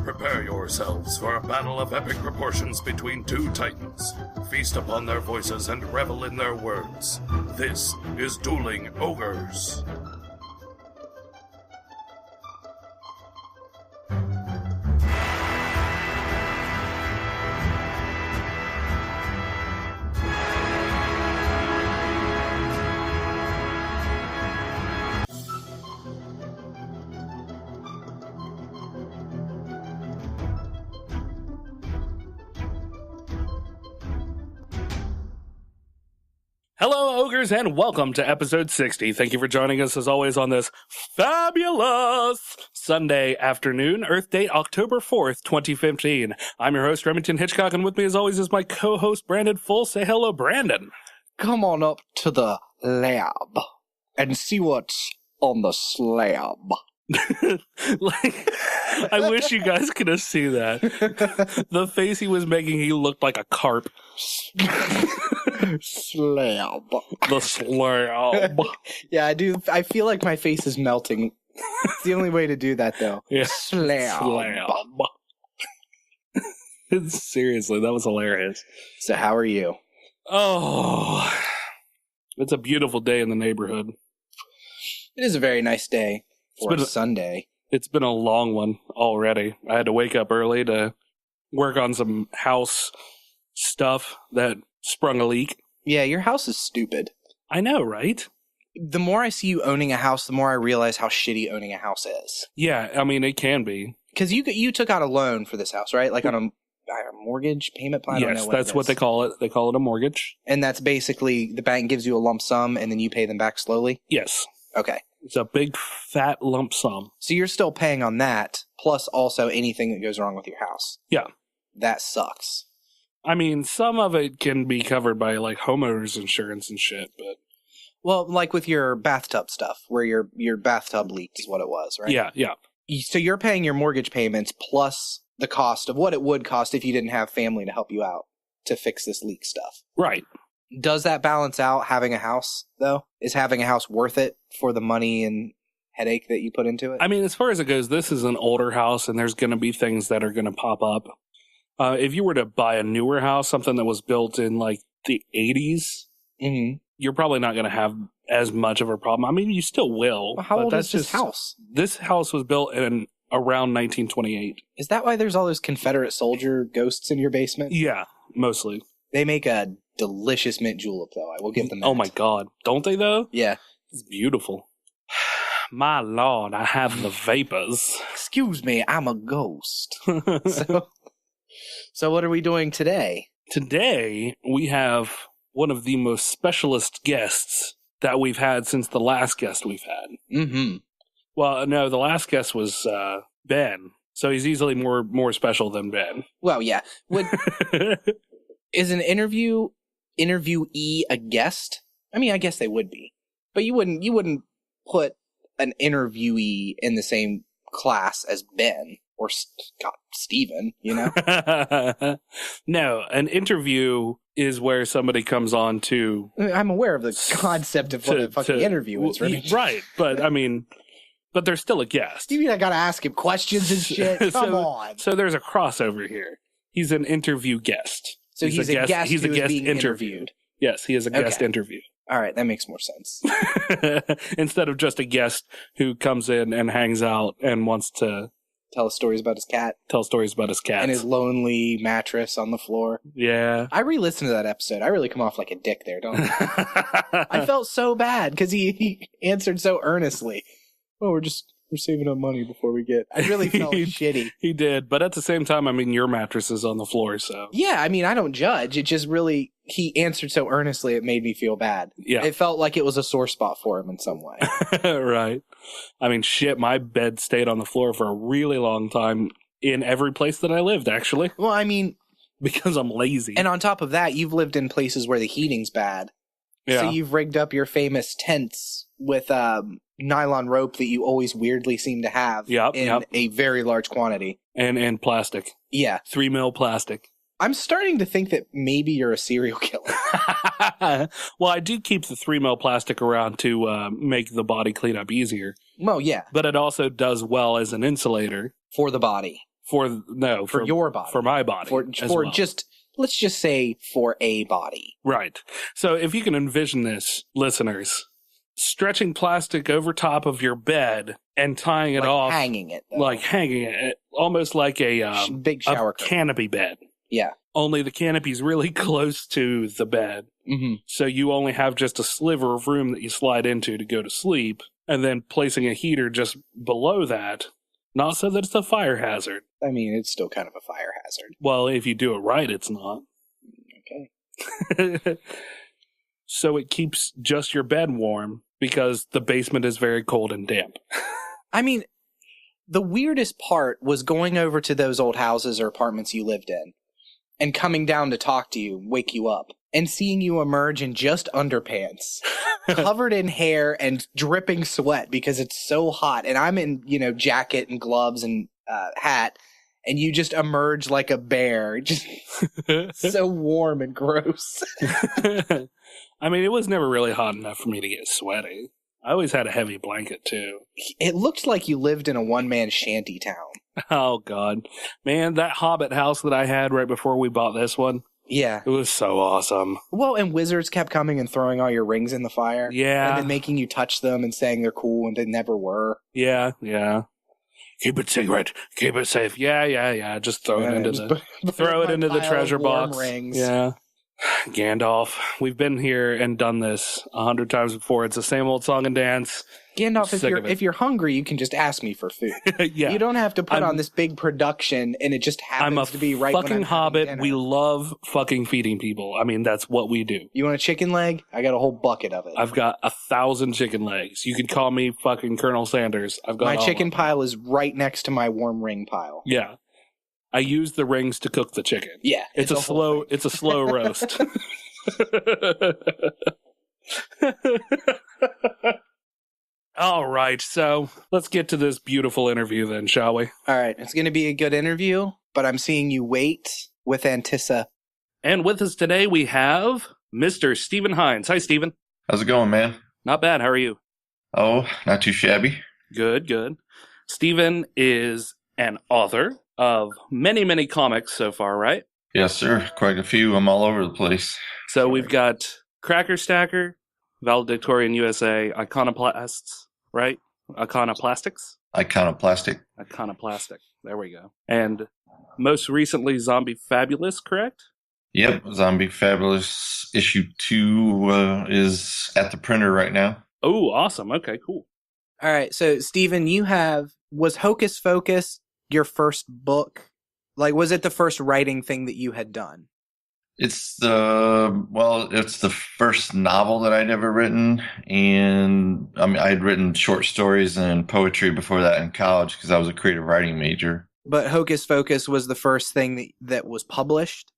Prepare yourselves for a battle of epic proportions between two titans. Feast upon their voices and revel in their words. This is Dueling Ogres. Hello, Ogres, and welcome to episode 60. Thank you for joining us, as always, on this fabulous Sunday afternoon, Earth date October 4th, 2015. I'm your host, Remington Hitchcock, and with me, as always, is my co-host, Brandon Full. Say hello, Brandon. Come on up to the lab and see what's on the slab. I wish you guys could have seen that. The face he was making, he looked like a carp. Slab. The slab. Yeah, I do. I feel like my face is melting. It's the only way to do that, though. Yeah. Slab. Seriously, that was hilarious. So how are you? Oh, it's a beautiful day in the neighborhood. It is a very nice day for a Sunday. It's been a long one already. I had to wake up early to work on some house stuff that sprung a leak. Yeah, your house is stupid. I know, right? The more I see you owning a house, the more I realize how shitty owning a house is. Yeah, I mean, it can be. Because you took out a loan for this house, right? Like on a mortgage payment plan? Yes, that's what they call it. They call it a mortgage. And that's basically the bank gives you a lump sum and then you pay them back slowly? Yes. Okay. It's a big, fat lump sum. So you're still paying on that, plus also anything that goes wrong with your house. Yeah. That sucks. I mean, some of it can be covered by, like, homeowners insurance and shit, but... Well, like with your bathtub stuff, where your bathtub leaked is what it was, right? Yeah, yeah. So you're paying your mortgage payments plus the cost of what it would cost if you didn't have family to help you out to fix this leak stuff. Right. Does that balance out having a house, though? Is having a house worth it for the money and headache that you put into it? I mean, as far as it goes, this is an older house, and there's going to be things that are going to pop up. If you were to buy a newer house, something that was built in, like, the 80s, you're probably not going to have as much of a problem. I mean, you still will. Well, how old is this house? This house was built in around 1928. Is that why there's all those Confederate soldier ghosts in your basement? Yeah, mostly. They make a delicious mint julep, though. I will give them that. Oh, my God. Don't they, though? Yeah. It's beautiful. My Lord, I have the vapors. Excuse me, I'm a ghost. So what are we doing today? Today, we have one of the most specialist guests that we've had since the last guest we've had. Mm-hmm. Well, no, the last guest was Ben, so he's easily more special than Ben. Well, yeah. Is an interviewee a guest? I mean, I guess they would be, but you wouldn't put an interviewee in the same class as Ben or Stephen, you know? No, an interview is where somebody comes on to... I'm aware of the concept of what a fucking interview is, right? Right, but I mean... But they're still a guest. You mean I gotta ask him questions and shit? Come on. So there's a crossover here. He's an interview guest. So he's a guest who is being interviewed. Yes, he is a guest interview. All right, that makes more sense. Instead of just a guest who comes in and hangs out and wants to... Tell stories about his cat. Tell stories about his cat. And his lonely mattress on the floor. Yeah. I re-listened to that episode. I really come off like a dick there, don't I? I felt so bad because he answered so earnestly. Oh, we're saving up money before we get... I really felt shitty. He did, but at the same time, I mean, your mattress is on the floor, so... Yeah, I mean, I don't judge. It just really... He answered so earnestly, it made me feel bad. Yeah. It felt like it was a sore spot for him in some way. Right. I mean, shit, my bed stayed on the floor for a really long time in every place that I lived, actually. Well, I mean... Because I'm lazy. And on top of that, you've lived in places where the heating's bad. Yeah. So you've rigged up your famous tents with nylon rope that you always weirdly seem to have in a very large quantity. And plastic. Yeah. 3 mil plastic. I'm starting to think that maybe you're a serial killer. Well, I do keep the 3 mil plastic around to make the body cleanup easier. Well, yeah. But it also does well as an insulator. For the body. For your body. For my body. Let's just say for a body. Right. So if you can envision this, listeners, stretching plastic over top of your bed and tying it off. Hanging it. Though. Like hanging it. Almost like a big shower canopy bed. Yeah. Only the canopy's really close to the bed. Mm-hmm. So you only have just a sliver of room that you slide into to go to sleep. And then placing a heater just below that. Not so that it's a fire hazard. I mean, it's still kind of a fire hazard. Well, if you do it right, it's not. Okay. So it keeps just your bed warm because the basement is very cold and damp. I mean, the weirdest part was going over to those old houses or apartments you lived in and coming down to talk to you, wake you up, and seeing you emerge in just underpants, covered in hair and dripping sweat because it's so hot. And I'm in, jacket and gloves and hat, and you just emerge like a bear, just so warm and gross. I mean, it was never really hot enough for me to get sweaty. I always had a heavy blanket, too. It looked like you lived in a one-man shanty town. Oh, God. Man, that Hobbit house that I had right before we bought this one. Yeah. It was so awesome. Well, and wizards kept coming and throwing all your rings in the fire. Yeah. And then making you touch them and saying they're cool and they never were. Yeah. Keep it secret. Keep it safe. Yeah. Just throw it into the treasure box. Rings. Yeah. Gandalf, we've been here and done this 100 times before. It's the same old song and dance. Gandalf, if you're hungry, you can just ask me for food. Yeah. You don't have to put on this big production, and it just happens to be right when I'm fucking hobbit. We love fucking feeding people. I mean, that's what we do. You want a chicken leg? I got a whole bucket of it. I've got 1,000 chicken legs. You could call me fucking Colonel Sanders. I've got my chicken pile is right next to my warm ring pile. Yeah. I use the rings to cook the chicken. Yeah. It's a slow roast. All right, so let's get to this beautiful interview then, shall we? All right, it's going to be a good interview, but I'm seeing you wait with Antissa. And with us today, we have Mr. Stephen Hines. Hi, Stephen. How's it going, man? Not bad. How are you? Oh, not too shabby. Good. Stephen is an author of many, many comics so far, right? Yes, sir. Quite a few. I'm all over the place. So we've got Cracker Stacker, Valedictorian USA, Iconoclasts, right? Iconoplastics? Iconoplastic. Iconoplastic. There we go. And most recently, Zombie Fabulous, correct? Yep. Zombie Fabulous issue 2 is at the printer right now. Oh, awesome. Okay, cool. All right. So, Stephen, was Hocus Focus your book? Like, was it the first writing thing that you had done? It's the first novel that I'd ever written. And I mean, I'd written short stories and poetry before that in college because I was a creative writing major. But Hocus Focus was the first thing that was published?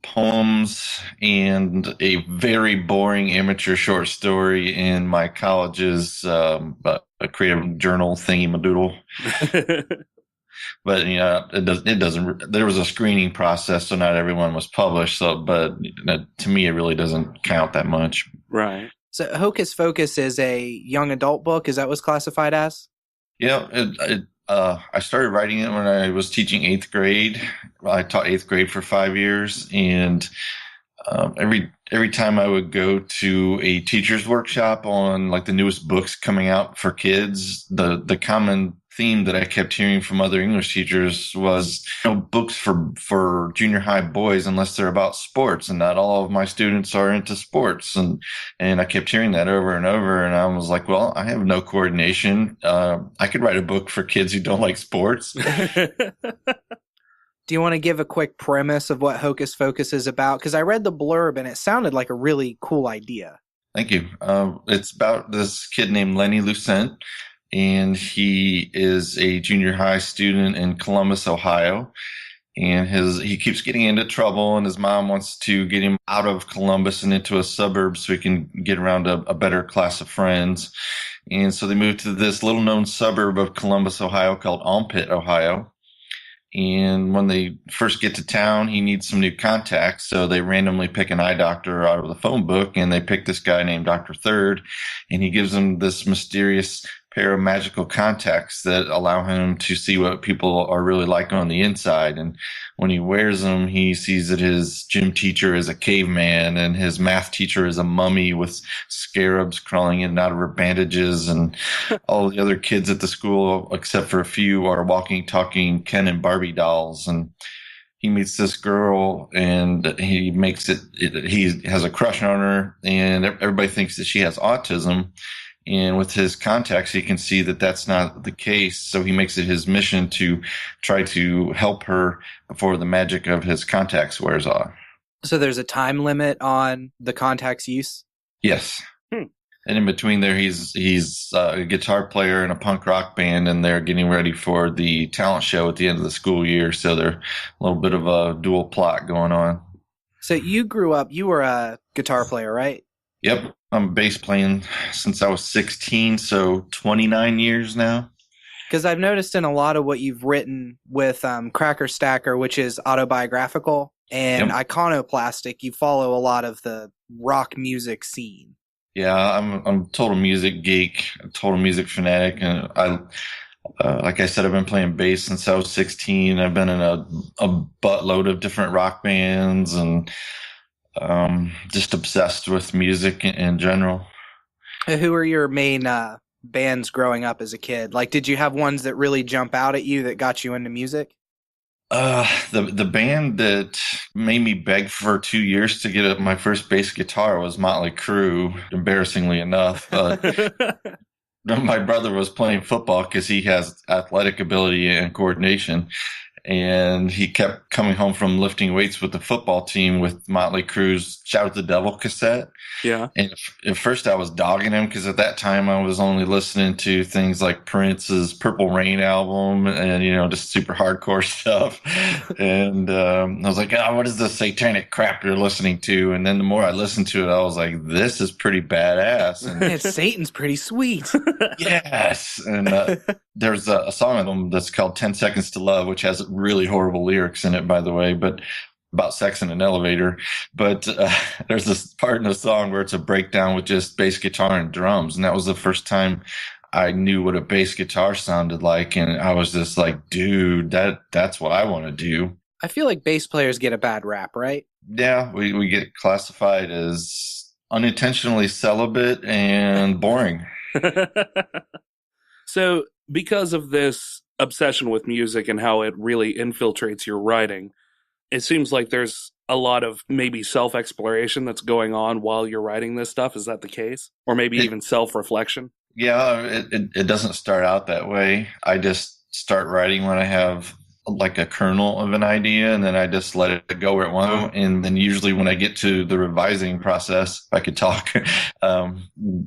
Poems and a very boring amateur short story in my college's a creative journal thingy-madoodle. But it doesn't. There was a screening process, so not everyone was published. But to me, it really doesn't count that much. Right. So Hocus Focus is a young adult book. Is that what's classified as? Yeah. I started writing it when I was teaching 8th grade. I taught 8th grade for 5 years, and every time I would go to a teacher's workshop on like the newest books coming out for kids, the common theme that I kept hearing from other English teachers was books for junior high boys unless they're about sports, and not all of my students are into sports. And I kept hearing that over and over, and I was like, well, I have no coordination. I could write a book for kids who don't like sports. Do you want to give a quick premise of what Hocus Focus is about? Because I read the blurb and it sounded like a really cool idea. Thank you. It's about this kid named Lenny Lucent, and he is a junior high student in Columbus, Ohio. And he keeps getting into trouble, and his mom wants to get him out of Columbus and into a suburb so he can get around a better class of friends. And so they moved to this little-known suburb of Columbus, Ohio called Armpit, Ohio. And when they first get to town, he needs some new contacts. So they randomly pick an eye doctor out of the phone book, and they pick this guy named Dr. Third, and he gives them this mysterious pair of magical contacts that allow him to see what people are really like on the inside. And when he wears them, he sees that his gym teacher is a caveman and his math teacher is a mummy with scarabs crawling in and out of her bandages. And all the other kids at the school, except for a few, are walking, talking Ken and Barbie dolls. And he meets this girl and he has a crush on her, and everybody thinks that she has autism. And with his contacts, he can see that that's not the case. So he makes it his mission to try to help her before the magic of his contacts wears off. So there's a time limit on the contacts use? Yes. And in between there, he's a guitar player in a punk rock band, and they're getting ready for the talent show at the end of the school year. So they're a little bit of a dual plot going on. So you grew up, you were a guitar player, right? Yep. I'm bass playing since I was 16, so 29 years now. Because I've noticed in a lot of what you've written with Cracker Stacker, which is autobiographical, and Iconoplastic, you follow a lot of the rock music scene. Yeah, I'm a total music geek, a total music fanatic, and like I said, I've been playing bass since I was 16. I've been in a buttload of different rock bands, and just obsessed with music in general. Who are your main bands growing up as a kid? Like, did you have ones that really jump out at you that got you into music? The band that made me beg for 2 years to get my first bass guitar was Motley Crue, embarrassingly enough. My brother was playing football because he has athletic ability and coordination. And he kept coming home from lifting weights with the football team with Motley Crue's Shout at the Devil cassette. Yeah. And at first I was dogging him because at that time I was only listening to things like Prince's Purple Rain album and, just super hardcore stuff. And I was like, oh, what is this satanic crap you're listening to? And then the more I listened to it, I was like, this is pretty badass. And man, Satan's pretty sweet. Yes. And there's a song on them that's called 10 Seconds to Love, which has really horrible lyrics in it, by the way, but about sex in an elevator. But there's this part in the song where it's a breakdown with just bass guitar and drums. And that was the first time I knew what a bass guitar sounded like. And I was just like, dude, that's what I want to do. I feel like bass players get a bad rap, right? Yeah, we get classified as unintentionally celibate and boring. So because of this obsession with music and how it really infiltrates your writing, it seems like there's a lot of maybe self-exploration that's going on while you're writing this stuff. Is that the case? Or maybe even self-reflection? Yeah, it doesn't start out that way. I just start writing when I have like a kernel of an idea, and then I just let it go where it wants. And then usually when I get to the revising process, if I could talk,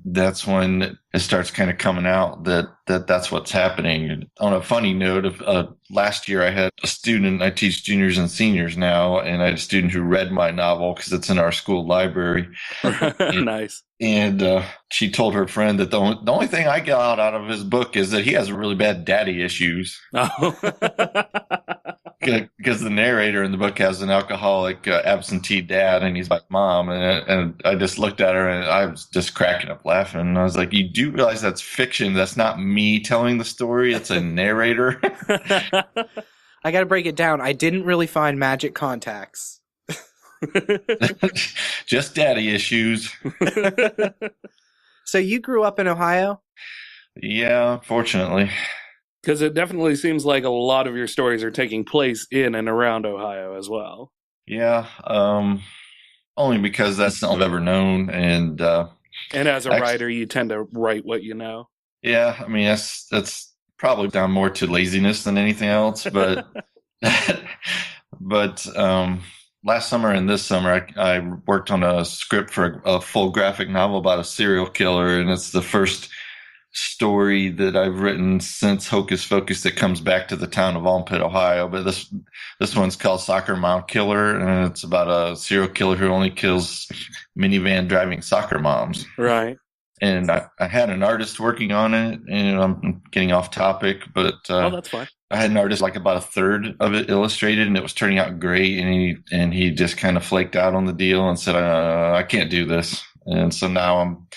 that's when it starts kind of coming out that's what's happening. On a funny note, last year I had a student, I teach juniors and seniors now, and I had a student who read my novel because it's in our school library. Nice. And she told her friend that the only thing I got out of his book is that he has really bad daddy issues. Oh. Because the narrator in the book has an alcoholic absentee dad, and he's like mom. And I just looked at her and I was just cracking up laughing. And I was like, you do realize that's fiction. That's not me telling the story. It's a narrator. I got to break it down. I didn't really find magic contacts. Just daddy issues. So you grew up in Ohio? Yeah, fortunately. Because it definitely seems like a lot of your stories are taking place in and around Ohio as well. Yeah, only because that's all I've ever known. And as a writer, you tend to write what you know. Yeah, I mean, that's probably down more to laziness than anything else. But last summer and this summer, I worked on a script for a full graphic novel about a serial killer, and it's the first story that I've written since Hocus Pocus that comes back to the town of Almpit, Ohio. But this one's called Soccer Mom Killer, and it's about a serial killer who only kills minivan driving soccer moms. Right. And I had an artist working on it, and I'm getting off topic, but that's fine. I had an artist like about a third of it illustrated, and it was turning out great. And he just kind of flaked out on the deal and said, I can't do this. And so now I'm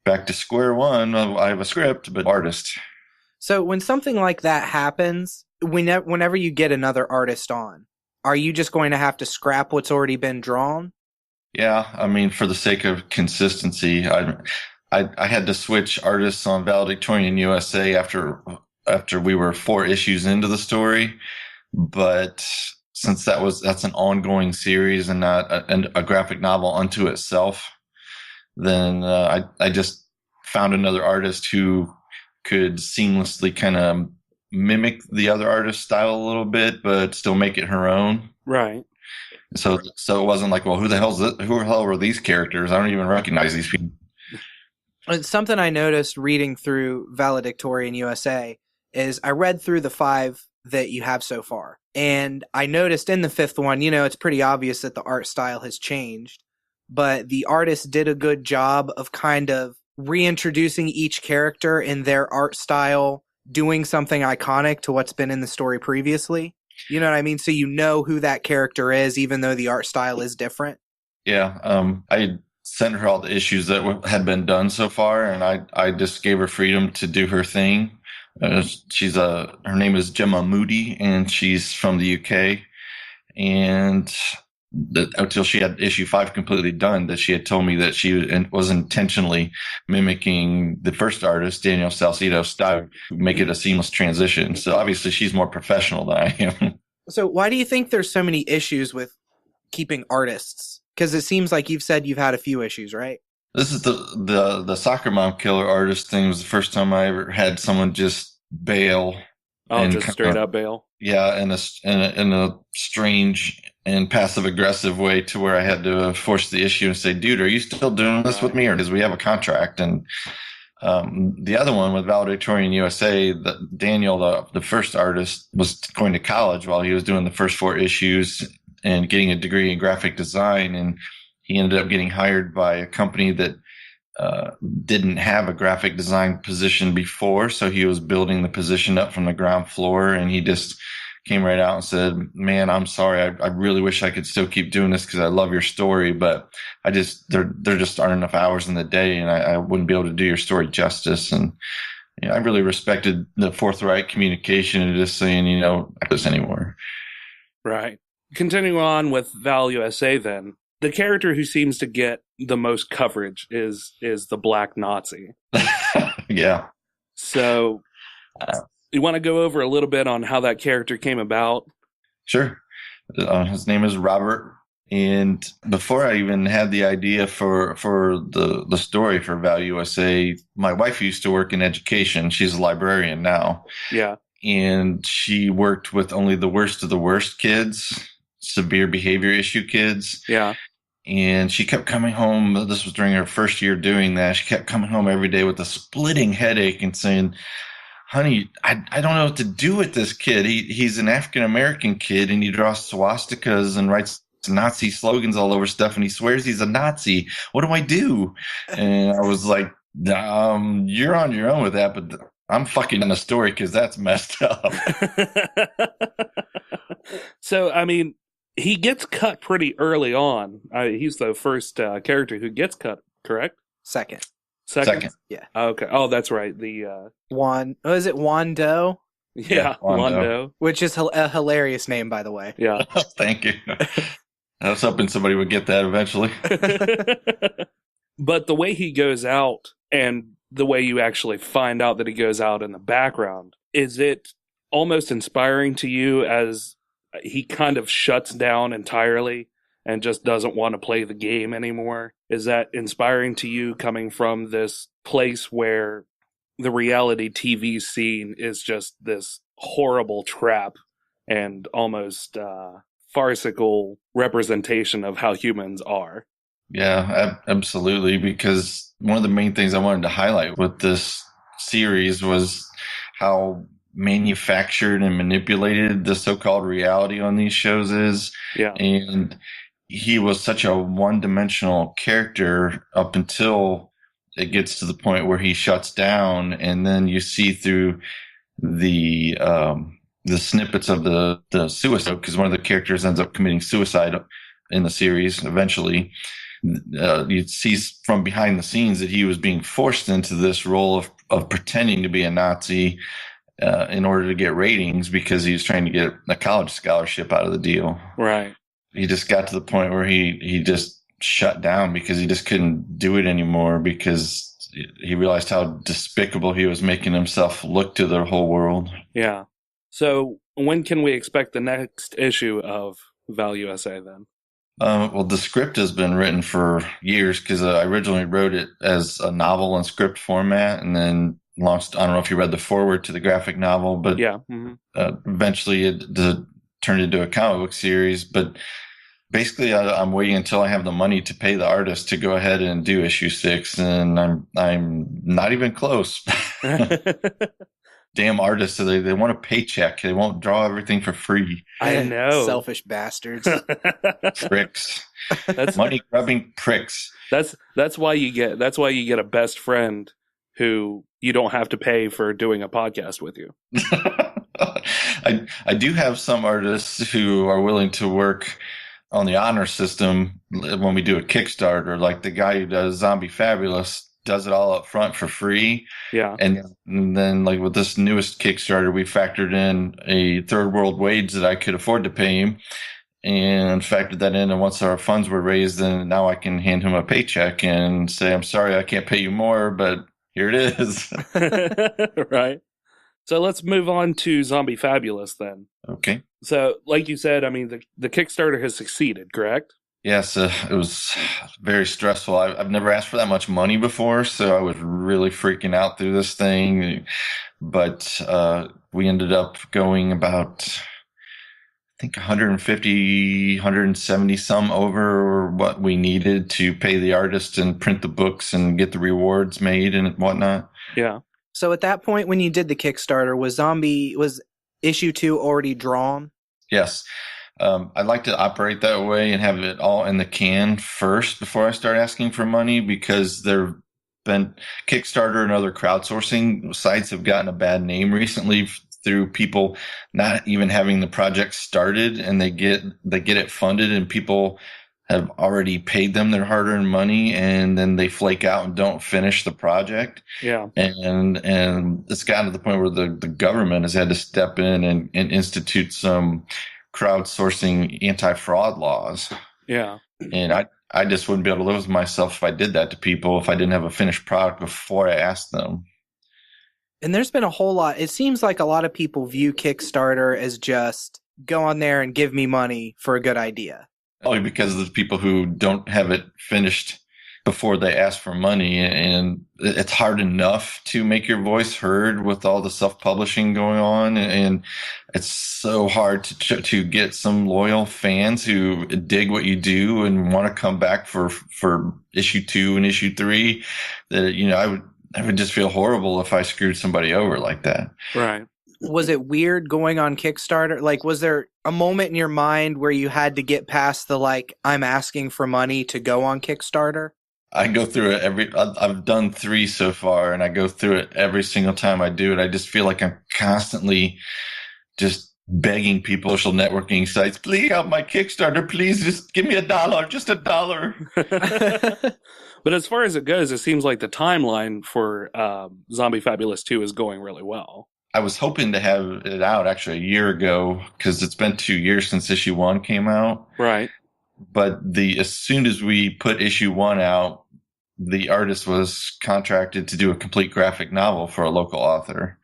back to square one. I have a script, but artist. So when something like that happens, whenever you get another artist on, are you just going to have to scrap what's already been drawn? Yeah, I mean, for the sake of consistency, I had to switch artists on Valedictorian USA after we were 4 issues into the story, but since that's an ongoing series and not a graphic novel unto itself, then I just found another artist who could seamlessly kind of mimic the other artist's style a little bit, but still make it her own. Right. So it wasn't like, well, who the hell were these characters? I don't even recognize these people. It's something I noticed reading through Valedictorian USA is I read through the 5 that you have so far. And I noticed in the 5th one, it's pretty obvious that the art style has changed, but the artist did a good job of kind of reintroducing each character in their art style, doing something iconic to what's been in the story previously. You know what I mean? So you know who that character is, even though the art style is different. Yeah. I sent her all the issues that had been done so far, and I just gave her freedom to do her thing. Her name is Gemma Moody, and she's from the UK. And until she had issue 5 completely done, that she had told me that she was intentionally mimicking the first artist, Daniel Salcedo's style, to make it a seamless transition. So obviously she's more professional than I am. So why do you think there's so many issues with keeping artists? Because it seems like you've said you've had a few issues, right? This is the soccer mom killer artist thing. Was the first time I ever had someone just bail. Oh, just straight up bail. Yeah, in a strange and passive aggressive way, to where I had to force the issue and say, "Dude, are you still doing this with me, or because we have a contract?" And the other one with Valedictorian USA, Daniel, the first artist, was going to college while he was doing the first 4 issues and getting a degree in graphic design, and he ended up getting hired by a company that didn't have a graphic design position before, so he was building the position up from the ground floor, and he just came right out and said, "Man, I'm sorry. I really wish I could still keep doing this because I love your story, but there just aren't enough hours in the day, and I wouldn't be able to do your story justice." And I really respected the forthright communication and just saying, not this anymore. Right. Continuing on with Val USA, then, the character who seems to get the most coverage is the Black Nazi. Yeah. So, you want to go over a little bit on how that character came about? Sure. His name is Robert. And before I even had the idea for the story for Val USA, my wife used to work in education. She's a librarian now. Yeah. And she worked with only the worst of the worst kids, severe behavior issue kids. Yeah. And she kept coming home. This was during her first year doing that. She kept coming home every day with a splitting headache and saying, "Honey, I don't know what to do with this kid. He's an African-American kid, and he draws swastikas and writes Nazi slogans all over stuff, and he swears he's a Nazi. What do I do?" And I was like, "You're on your own with that, but I'm fucking in the story because that's messed up." So, I mean, he gets cut pretty early on. He's the first character who gets cut, correct? Second. Yeah. Okay. Oh, that's right. The is it Wando? Yeah, Wando. Which is a hilarious name, by the way. Yeah. Thank you. I was hoping somebody would get that eventually. But the way he goes out and the way you actually find out that he goes out in the background, is it almost inspiring to you as he kind of shuts down entirely and just doesn't want to play the game anymore? Is that inspiring to you, coming from this place where the reality TV scene is just this horrible trap and almost farcical representation of how humans are? Yeah, absolutely. Because one of the main things I wanted to highlight with this series was how manufactured and manipulated the so-called reality on these shows is. Yeah. And he was such a one-dimensional character up until it gets to the point where he shuts down, and then you see through the snippets of the suicide, because one of the characters ends up committing suicide in the series eventually. you'd see from behind the scenes that he was being forced into this role of pretending to be a Nazi in order to get ratings because he was trying to get a college scholarship out of the deal. Right. He just got to the point where he just shut down because he just couldn't do it anymore because he realized how despicable he was making himself look to the whole world. Yeah. So when can we expect the next issue of valusa then? Well, the script has been written for years because I originally wrote it as a novel in script format and then launched, I don't know if you read the foreword to the graphic novel, but yeah. Eventually it turned into a comic book series. But basically, I'm waiting until I have the money to pay the artist to go ahead and do issue 6, and I'm not even close. Damn artists, so they want a paycheck. They won't draw everything for free. I know. Selfish bastards. Pricks. That's money grubbing pricks. That's why you get a best friend who you don't have to pay for doing a podcast with you. I do have some artists who are willing to work on the honor system when we do a Kickstarter, like the guy who does Zombie Fabulous does it all up front for free. Yeah. And then like with this newest Kickstarter, we factored in a third world wage that I could afford to pay him and factored that in. And once our funds were raised, then now I can hand him a paycheck and say, I'm sorry, I can't pay you more, but here it is. Right. So let's move on to Zombie Fabulous then. Okay. So like you said, I mean, the Kickstarter has succeeded, correct? Yes, it was very stressful. I've never asked for that much money before, so I was really freaking out through this thing. But we ended up going about, I think, 150, 170 some over what we needed to pay the artist and print the books and get the rewards made and whatnot. Yeah. So at that point, when you did the Kickstarter, was issue 2 already drawn? Yes. I'd like to operate that way and have it all in the can first before I start asking for money, because there have been Kickstarter and other crowdsourcing sites have gotten a bad name recently through people not even having the project started, and they get it funded and people have already paid them their hard-earned money and then they flake out and don't finish the project. Yeah. And it's gotten to the point where the government has had to step in and institute some crowdsourcing anti-fraud laws. Yeah. And I just wouldn't be able to live with myself if I did that to people, if I didn't have a finished product before I asked them. And there's been a whole lot. It seems like a lot of people view Kickstarter as just go on there and give me money for a good idea. Only because of the people who don't have it finished before they ask for money. And it's hard enough to make your voice heard with all the self-publishing going on. And it's so hard to get some loyal fans who dig what you do and want to come back for issue 2 and issue 3 that, you know, I would just feel horrible if I screwed somebody over like that. Right. Was it weird going on Kickstarter? Like, was there a moment in your mind where you had to get past the, like, I'm asking for money to go on Kickstarter? I go through it I've done 3 so far, and I go through it every single time I do it. I just feel like I'm constantly just begging people, social networking sites, please help my Kickstarter. Please just give me $1, just $1. But as far as it goes, it seems like the timeline for Zombie Fabulous 2 is going really well. I was hoping to have it out actually a year ago because it's been 2 years since issue 1 came out. Right. But as soon as we put issue 1 out, the artist was contracted to do a complete graphic novel for a local author.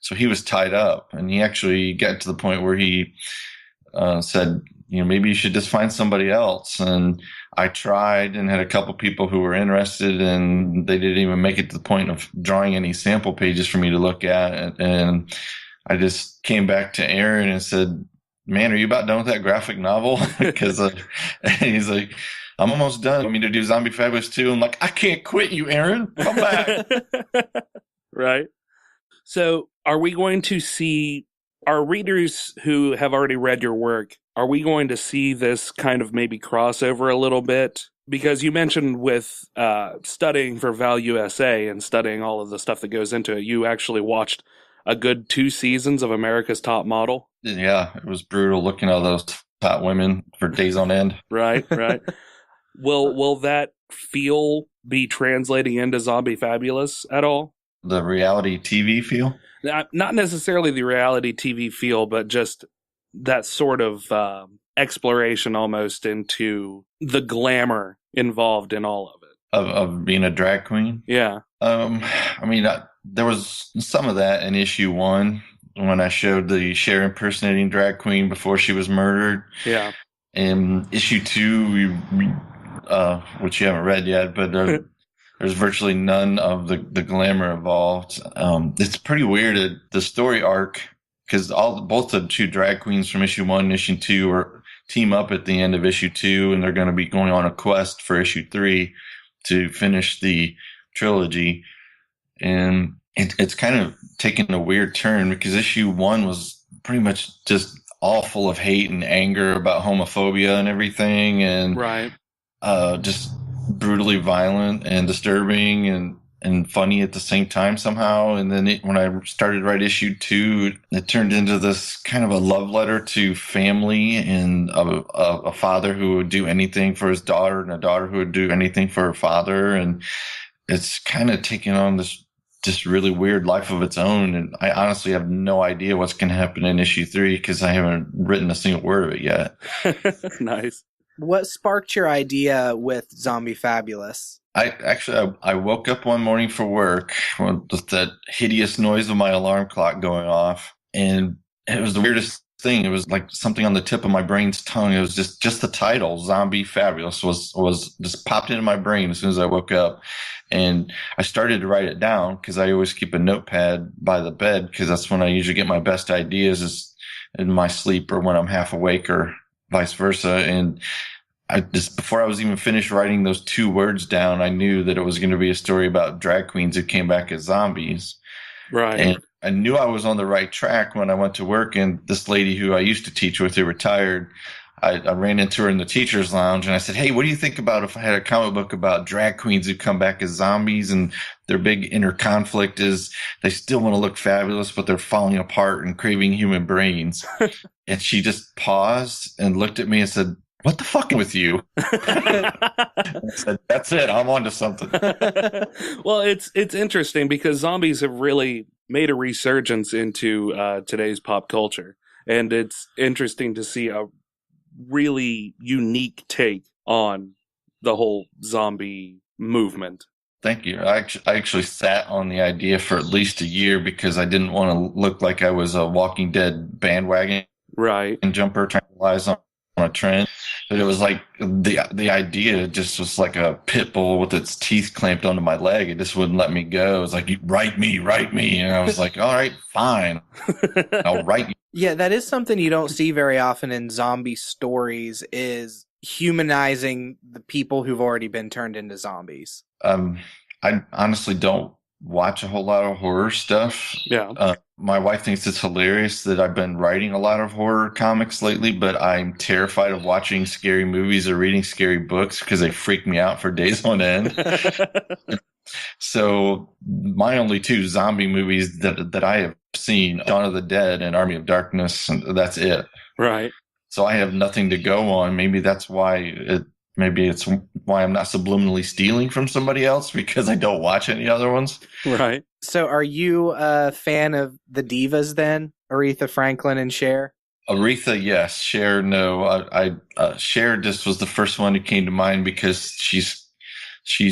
So he was tied up, and he actually got to the point where he said, you know, maybe you should just find somebody else. And I tried and had a couple people who were interested, and they didn't even make it to the point of drawing any sample pages for me to look at. And I just came back to Aaron and said, man, are you about done with that graphic novel? Because he's like, I'm almost done. Want me to do Zombie Fabulous 2? I'm like, I can't quit you, Aaron. Come back. Right. So are we going to see our readers who have already read your work, are we going to see this kind of maybe crossover a little bit? Because you mentioned with studying for valusa and studying all of the stuff that goes into it, you actually watched a good 2 seasons of America's Top Model. Yeah, it was brutal looking at those hot women for days on end. Right. Will that feel be translating into Zombie Fabulous at all? The reality TV feel? Not necessarily the reality TV feel, but just that sort of exploration almost into the glamour involved in all of it. Of being a drag queen? Yeah. There was some of that in issue 1 when I showed the Cher impersonating drag queen before she was murdered. Yeah. In issue 2, which you haven't read yet, but there's virtually none of the glamour involved. It's pretty weird, the story arc, because both the 2 drag queens from issue 1 and issue 2 are team up at the end of issue 2, and they're going to be going on a quest for issue 3 to finish the trilogy. And it's kind of taken a weird turn because issue 1 was pretty much just all full of hate and anger about homophobia and everything, and right. Just brutally violent and disturbing and funny at the same time somehow. And then when I started to write issue 2, it turned into this kind of a love letter to family and a father who would do anything for his daughter and a daughter who would do anything for her father. And it's kind of taking on this just really weird life of its own. And I honestly have no idea what's going to happen in issue 3 because I haven't written a single word of it yet. Nice. What sparked your idea with Zombie Fabulous? I woke up one morning for work with that hideous noise of my alarm clock going off, and it was the weirdest thing. It was like something on the tip of my brain's tongue. It was just the title, Zombie Fabulous, was just popped into my brain as soon as I woke up. And I started to write it down because I always keep a notepad by the bed because that's when I usually get my best ideas, is in my sleep or when I'm half awake or vice versa. And before I was even finished writing those 2 words down, I knew that it was going to be a story about drag queens who came back as zombies. Right. And I knew I was on the right track when I went to work, and this lady who I used to teach with, who retired, I ran into her in the teacher's lounge and I said, "Hey, what do you think about if I had a comic book about drag queens who come back as zombies and their big inner conflict is they still want to look fabulous, but they're falling apart and craving human brains?" And she just paused and looked at me and said, "What the fuck with you?" I said, "That's it. I'm on to something." Well, it's interesting because zombies have really made a resurgence into today's pop culture. And it's interesting to see a really unique take on the whole zombie movement. Thank you. I actually sat on the idea for at least a year because I didn't want to look like I was a Walking Dead bandwagon right and jumper trying to capitalize on a trend. But it was like the idea just was like a pit bull with its teeth clamped onto my leg. It just wouldn't let me go. It was like, write me. And I was like, all right, fine. I'll write you. Yeah, that is something you don't see very often in zombie stories, is humanizing the people who've already been turned into zombies. I honestly don't watch a whole lot of horror stuff. Yeah. My wife thinks it's hilarious that I've been writing a lot of horror comics lately, but I'm terrified of watching scary movies or reading scary books because they freak me out for days on end. So my only 2 zombie movies that I have seen, Dawn of the Dead and Army of Darkness, and that's it. Right. So I have nothing to go on. Maybe that's why maybe it's why I'm not subliminally stealing from somebody else, because I don't watch any other ones. Right. So are you a fan of the divas then? Aretha Franklin and Cher? Aretha, yes. Cher, no. Cher just was the first one who came to mind because she's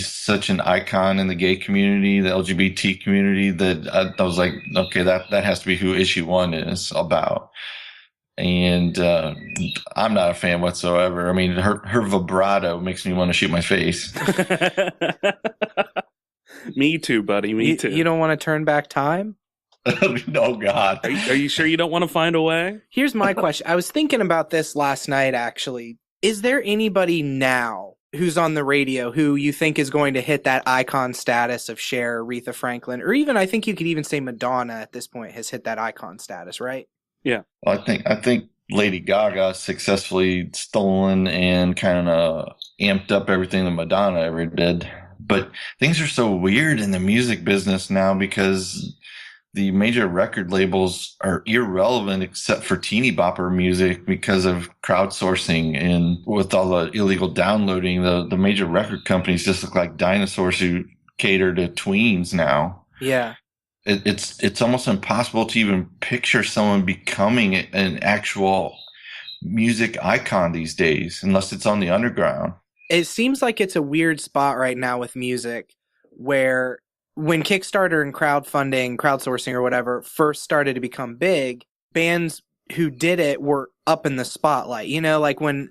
such an icon in the gay community, the LGBT community, that I was like, okay, that has to be who issue 1 is about. And I'm not a fan whatsoever. I mean, her vibrato makes me want to shoot my face. Me too, buddy. Me too. You don't want to turn back time? No, God. Are you sure you don't want to find a way? Here's my question. I was thinking about this last night, actually. Is there anybody now who's on the radio who you think is going to hit that icon status of Cher, Aretha Franklin, or even, I think you could even say Madonna at this point has hit that icon status, right? Yeah. Well, I think Lady Gaga successfully stolen and kind of amped up everything that Madonna ever did. But things are so weird in the music business now because the major record labels are irrelevant except for teeny bopper music because of crowdsourcing, and with all the illegal downloading, the major record companies just look like dinosaurs who cater to tweens now. Yeah. It's almost impossible to even picture someone becoming an actual music icon these days unless it's on the underground. It seems like it's a weird spot right now with music where when Kickstarter and crowdsourcing or whatever first started to become big, bands who did it were up in the spotlight. You know, like when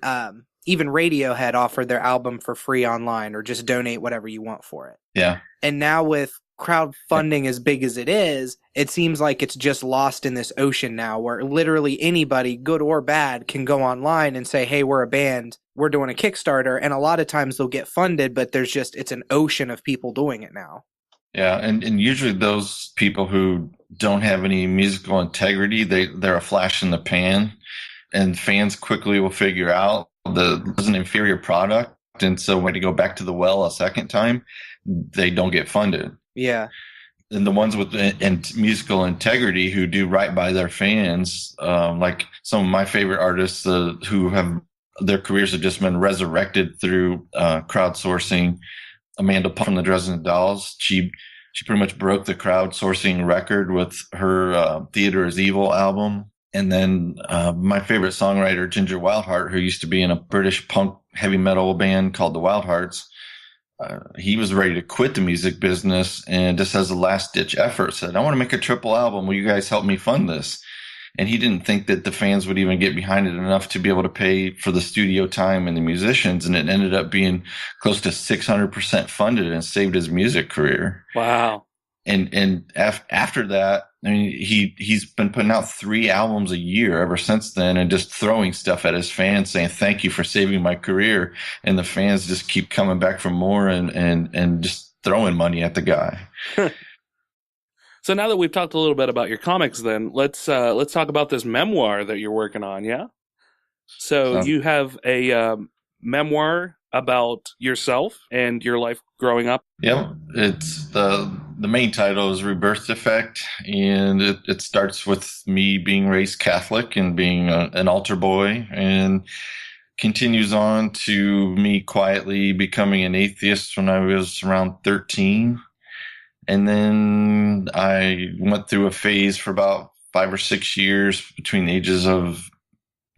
even Radiohead offered their album for free online, or just donate whatever you want for it. Yeah. And now with crowdfunding as big as it seems like it's just lost in this ocean now where literally anybody, good or bad, can go online and say, hey, we're a band, we're doing a Kickstarter. And a lot of times they'll get funded, but it's an ocean of people doing it now. Yeah, and usually those people who don't have any musical integrity, they're a flash in the pan, and fans quickly will figure out there's an inferior product, and so when they go back to the well a second time, they don't get funded. Yeah. And the ones with musical integrity who do right by their fans, like some of my favorite artists who have their careers have just been resurrected through crowdsourcing. Amanda from the Dresden Dolls, she pretty much broke the crowdsourcing record with her Theater is Evil album. And then my favorite songwriter, Ginger Wildheart, who used to be in a British punk heavy metal band called the Wildhearts, he was ready to quit the music business and just as a last-ditch effort said, I want to make a triple album. Will you guys help me fund this? And he didn't think that the fans would even get behind it enough to be able to pay for the studio time and the musicians. And it ended up being close to 600% funded and saved his music career. Wow. And after that, I mean, he's been putting out 3 albums a year ever since then and just throwing stuff at his fans saying, thank you for saving my career. And the fans just keep coming back for more and just throwing money at the guy. So now that we've talked a little bit about your comics, then let's talk about this memoir that you're working on. Yeah. So you have a memoir about yourself and your life growing up. Yep. It's the main title is Rebirth Defect, and it starts with me being raised Catholic and being an altar boy, and continues on to me quietly becoming an atheist when I was around 13. And then I went through a phase for about 5 or 6 years between the ages of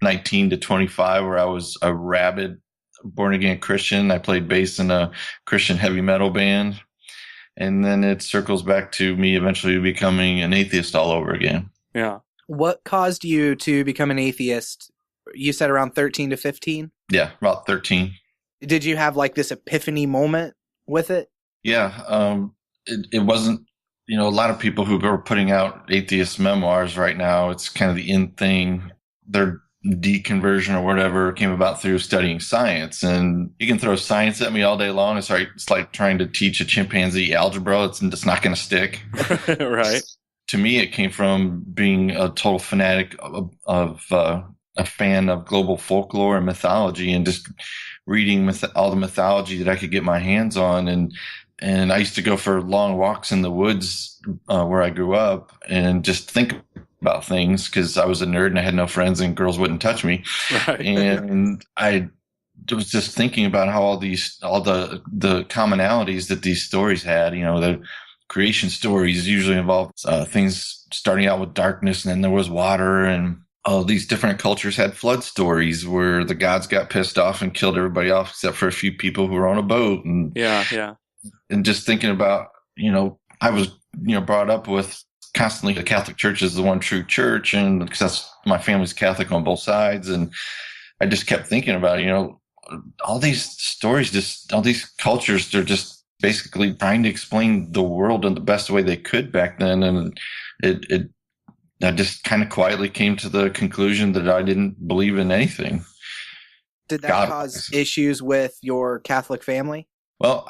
19 to 25 where I was a rabid born-again Christian. I played bass in a Christian heavy metal band. And then it circles back to me eventually becoming an atheist all over again. Yeah. What caused you to become an atheist? You said around 13 to 15? Yeah, about 13. Did you have like this epiphany moment with it? Yeah. It wasn't, a lot of people who are putting out atheist memoirs right now, it's kind of the in thing. Their deconversion or whatever came about through studying science. And you can throw science at me all day long. It's like trying to teach a chimpanzee algebra. It's not going to stick. Right. To me, it came from being a total fanatic of a fan of global folklore and mythology and just reading all the mythology that I could get my hands on. And I used to go for long walks in the woods where I grew up and just think about things because I was a nerd and I had no friends and girls wouldn't touch me. Right. And I was just thinking about how all the commonalities that these stories had. The creation stories usually involve things starting out with darkness and then there was water, and all these different cultures had flood stories where the gods got pissed off and killed everybody off except for a few people who were on a boat. And yeah. And just thinking about, I was, brought up with constantly the Catholic Church is the one true church, and because my family's Catholic on both sides, and I just kept thinking about, all these stories, all these cultures, they're just basically trying to explain the world in the best way they could back then, and I just kind of quietly came to the conclusion that I didn't believe in anything. Did that cause issues with your Catholic family? Well,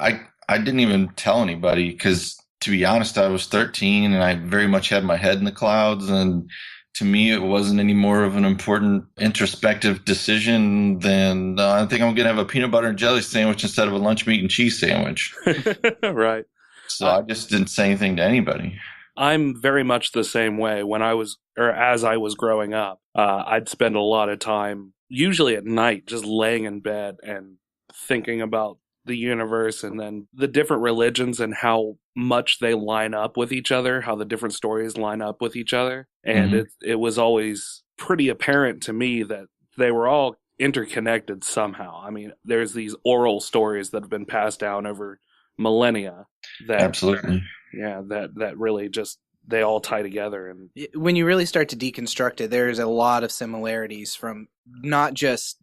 I didn't even tell anybody because, to be honest, I was 13 and I very much had my head in the clouds. And to me, it wasn't any more of an important introspective decision than I think I'm going to have a peanut butter and jelly sandwich instead of a lunch meat and cheese sandwich. Right. So I just didn't say anything to anybody. I'm very much the same way. As I was growing up, I'd spend a lot of time, usually at night, just laying in bed and thinking about the universe and then the different religions and how much they line up with each other, how the different stories line up with each other. And it was always pretty apparent to me that they were all interconnected somehow. I mean, there's these oral stories that have been passed down over millennia that Absolutely. Yeah, that really just, they all tie together. And when you really start to deconstruct it, there's a lot of similarities from not just,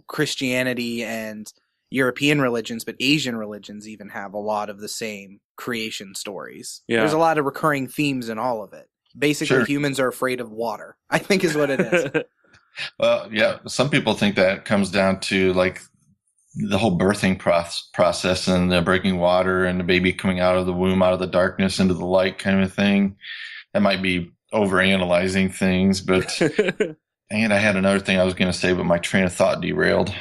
Christianity and European religions, but Asian religions even have a lot of the same creation stories. Yeah. There's a lot of recurring themes in all of it. Basically, humans are afraid of water, I think is what it is. Well, yeah, some people think that comes down to like the whole birthing process and the breaking water and the baby coming out of the womb, out of the darkness into the light kind of thing. That might be overanalyzing things, but and I had another thing I was going to say, but my train of thought derailed.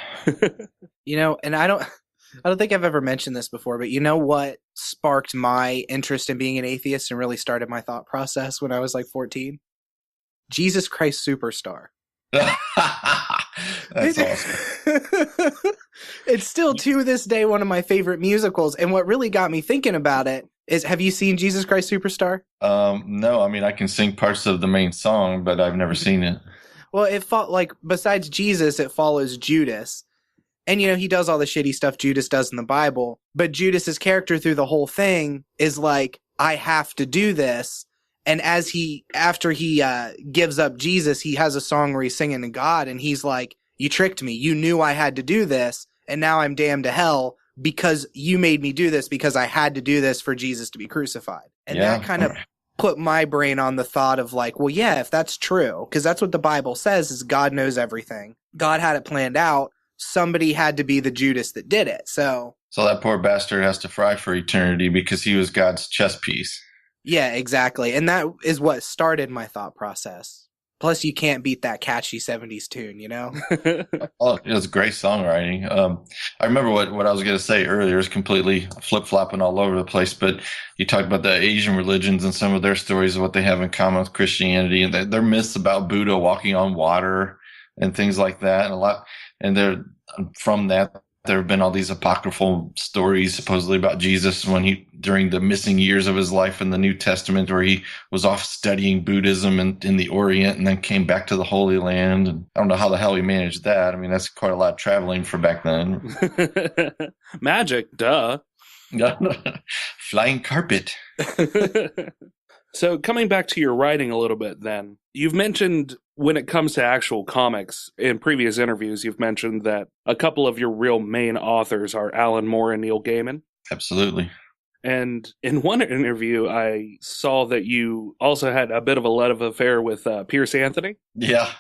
And I don't think I've ever mentioned this before, but you know what sparked my interest in being an atheist and really started my thought process when I was like 14? Jesus Christ Superstar. That's awesome. It's still to this day one of my favorite musicals, and what really got me thinking about it is, have you seen Jesus Christ Superstar? No, I mean I can sing parts of the main song, but I've never seen it. Well, besides Jesus, it follows Judas. And, he does all the shitty stuff Judas does in the Bible. But Judas's character through the whole thing is like, I have to do this. And after he gives up Jesus, he has a song where he's singing to God. And he's like, you tricked me. You knew I had to do this. And now I'm damned to hell because you made me do this, because I had to do this for Jesus to be crucified. And that kind of put my brain on the thought of like, well, yeah, if that's true, because that's what the Bible says is God knows everything. God had it planned out. Somebody had to be the Judas that did it. So that poor bastard has to fry for eternity because he was God's chess piece. Yeah, exactly. And that is what started my thought process. Plus, you can't beat that catchy 70s tune, Oh, it was great songwriting. I remember what I was going to say earlier is completely flip-flopping all over the place, but you talked about the Asian religions and some of their stories of what they have in common with Christianity, and their myths about Buddha walking on water and things like that, and from that, there have been all these apocryphal stories supposedly about Jesus during the missing years of his life in the New Testament, where he was off studying Buddhism in the Orient and then came back to the Holy Land. And I don't know how the hell he managed that. I mean, that's quite a lot of traveling for back then. Magic, duh. Flying carpet. So coming back to your writing a little bit then, you've mentioned when it comes to actual comics, in previous interviews, you've mentioned that a couple of your real main authors are Alan Moore and Neil Gaiman. Absolutely. And in one interview, I saw that you also had a bit of a love affair with Pierce Anthony. Yeah.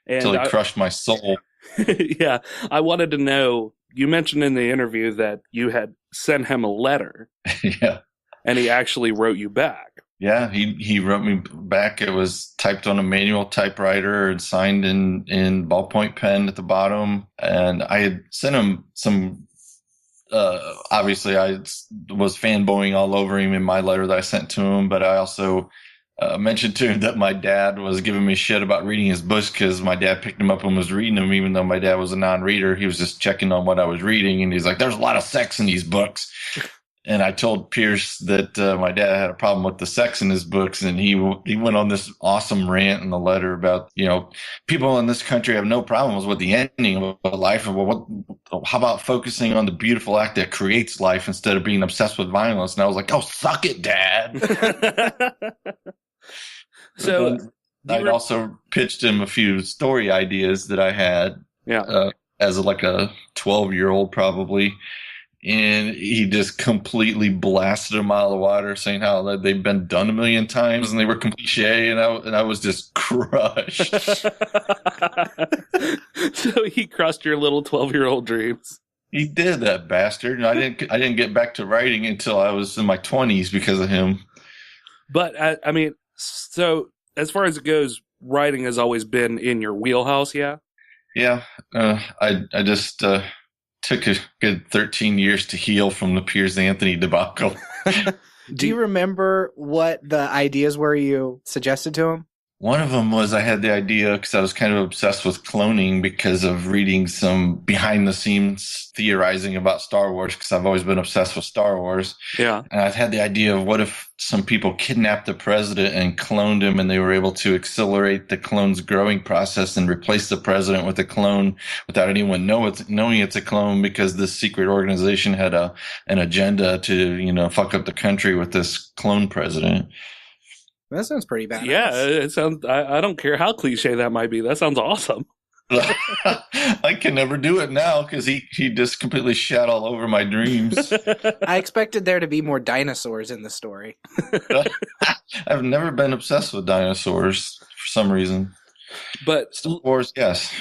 Until he crushed my soul. Yeah. I wanted to know, you mentioned in the interview that you had sent him a letter. Yeah. And he actually wrote you back. Yeah, he wrote me back. It was typed on a manual typewriter and signed in ballpoint pen at the bottom. And I had sent him some, obviously I was fanboying all over him in my letter that I sent to him, but I also mentioned to him that my dad was giving me shit about reading his books because my dad picked him up and was reading them, even though my dad was a non-reader. He was just checking on what I was reading, and he's like, there's a lot of sex in these books. And I told Pierce that my dad had a problem with the sex in his books, and he went on this awesome rant in the letter about, people in this country have no problems with the ending of life. How about focusing on the beautiful act that creates life instead of being obsessed with violence? And I was like, oh, suck it, Dad. So I'd also pitched him a few story ideas that I had as a 12-year-old probably. And he just completely blasted them out of the water, saying how they've been done a million times and they were cliche, and I was just crushed. So he crushed your little 12-year-old dreams. He did, that bastard. And I didn't get back to writing until I was in my 20s because of him. But I mean, so as far as it goes, writing has always been in your wheelhouse, yeah? Yeah, I just took a good 13 years to heal from the Piers Anthony debacle. Do you remember what the ideas were you suggested to him? One of them was I had the idea because I was kind of obsessed with cloning because of reading some behind the scenes theorizing about Star Wars because I've always been obsessed with Star Wars. Yeah. And I've had the idea of what if some people kidnapped the president and cloned him and they were able to accelerate the clone's growing process and replace the president with a clone without anyone knowing it's a clone because this secret organization had an agenda to, fuck up the country with this clone president. That sounds pretty bad. Yeah, it sounds. I don't care how cliche that might be. That sounds awesome. I can never do it now because he just completely shat all over my dreams. I expected there to be more dinosaurs in the story. I've never been obsessed with dinosaurs for some reason. But Star Wars, yes.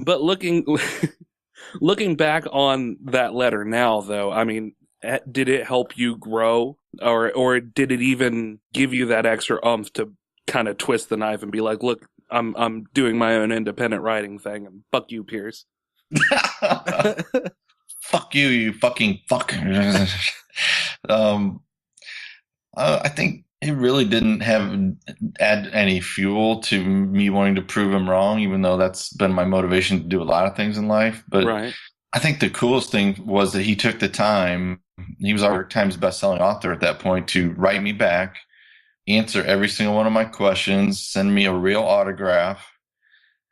But looking back on that letter now, though, I mean, did it help you grow, or did it even give you that extra oomph to kind of twist the knife and be like, look, I'm doing my own independent writing thing, and fuck you, Pierce. Fuck you, you fucking fuck. I think it really didn't add any fuel to me wanting to prove him wrong, even though that's been my motivation to do a lot of things in life. But right. I think the coolest thing was that he took the time. He was our New York Times bestselling author at that point to write me back, answer every single one of my questions, send me a real autograph.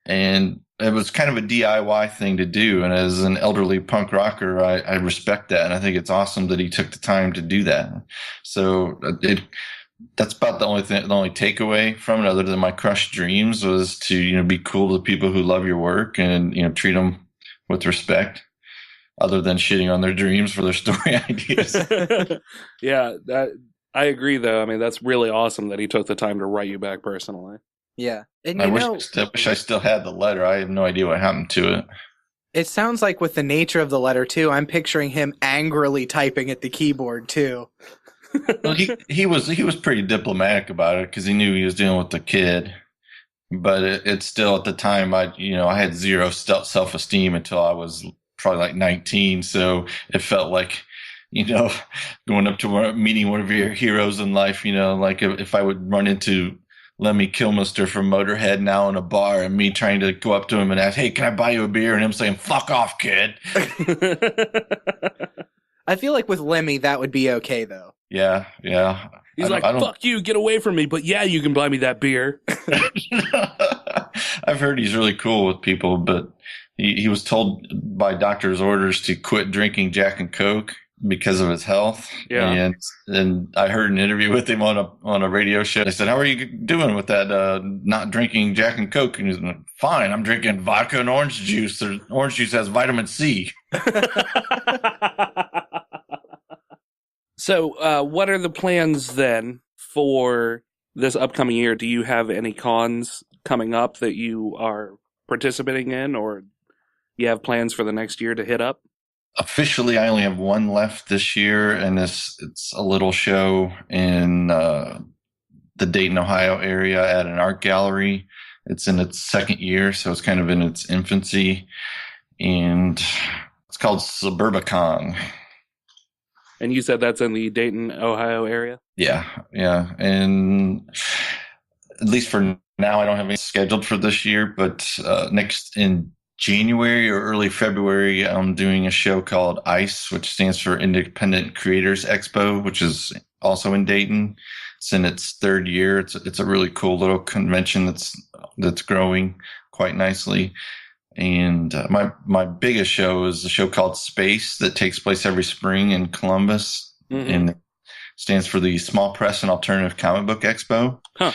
And it was kind of a DIY thing to do. And as an elderly punk rocker, I respect that. And I think it's awesome that he took the time to do that. So that's about the only takeaway from it, other than my crushed dreams, was to, be cool to people who love your work and, treat them with respect, other than shitting on their dreams for their story ideas. Yeah, I agree, though. I mean, that's really awesome that he took the time to write you back personally. Yeah. And I wish I still had the letter. I have no idea what happened to it. It sounds like with the nature of the letter, too, I'm picturing him angrily typing at the keyboard, too. Well, he was pretty diplomatic about it because he knew he was dealing with the kid. But it's still, at the time, I had zero self-esteem until I was probably like 19. So it felt like, going up to meeting one of your heroes in life, like if I would run into Lemmy Kilmister from Motorhead now in a bar and me trying to go up to him and ask, hey, can I buy you a beer? And him saying, fuck off, kid. I feel like with Lemmy, that would be okay, though. Yeah. He's like, fuck you, get away from me. But yeah, you can buy me that beer. I've heard he's really cool with people, but he was told by doctor's orders to quit drinking Jack and Coke because of his health. Yeah. And I heard an interview with him on a radio show. I said, how are you doing with that, not drinking Jack and Coke? And he's like, fine, I'm drinking vodka and orange juice. Orange juice has vitamin C. So what are the plans then for this upcoming year? Do you have any cons coming up that you are participating in, or you have plans for the next year to hit up? Officially, I only have one left this year, and it's a little show in the Dayton, Ohio area at an art gallery. It's in its second year, so it's kind of in its infancy, and it's called Suburbicon. And you said that's in the Dayton, Ohio area? Yeah. And at least for now, I don't have any scheduled for this year, but next in January or early February, I'm doing a show called ICE, which stands for Independent Creators Expo, which is also in Dayton. It's in its third year. It's a really cool little convention that's growing quite nicely. And my biggest show is a show called Space that takes place every spring in Columbus, and it stands for the Small Press and Alternative Comic Book Expo. Huh.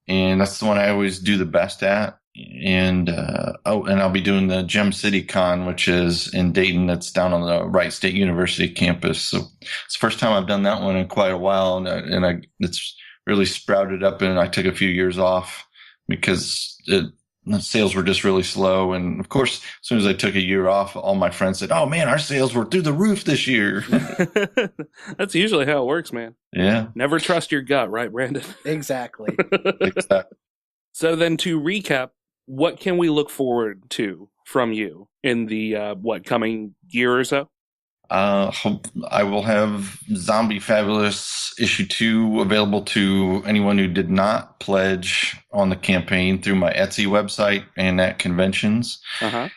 And that's the one I always do the best at. And and I'll be doing the Gem City Con, which is in Dayton. That's down on the Wright State University campus. So it's the first time I've done that one in quite a while, and it's really sprouted up. And I took a few years off because the sales were just really slow. And of course, as soon as I took a year off, all my friends said, "Oh man, our sales were through the roof this year." That's usually how it works, man. Yeah. Never trust your gut, right, Brandon? Exactly. Exactly. So then to recap, what can we look forward to from you in the, coming year or so? I will have Zombie Fabulous issue 2 available to anyone who did not pledge on the campaign through my Etsy website and at conventions. Uh-huh.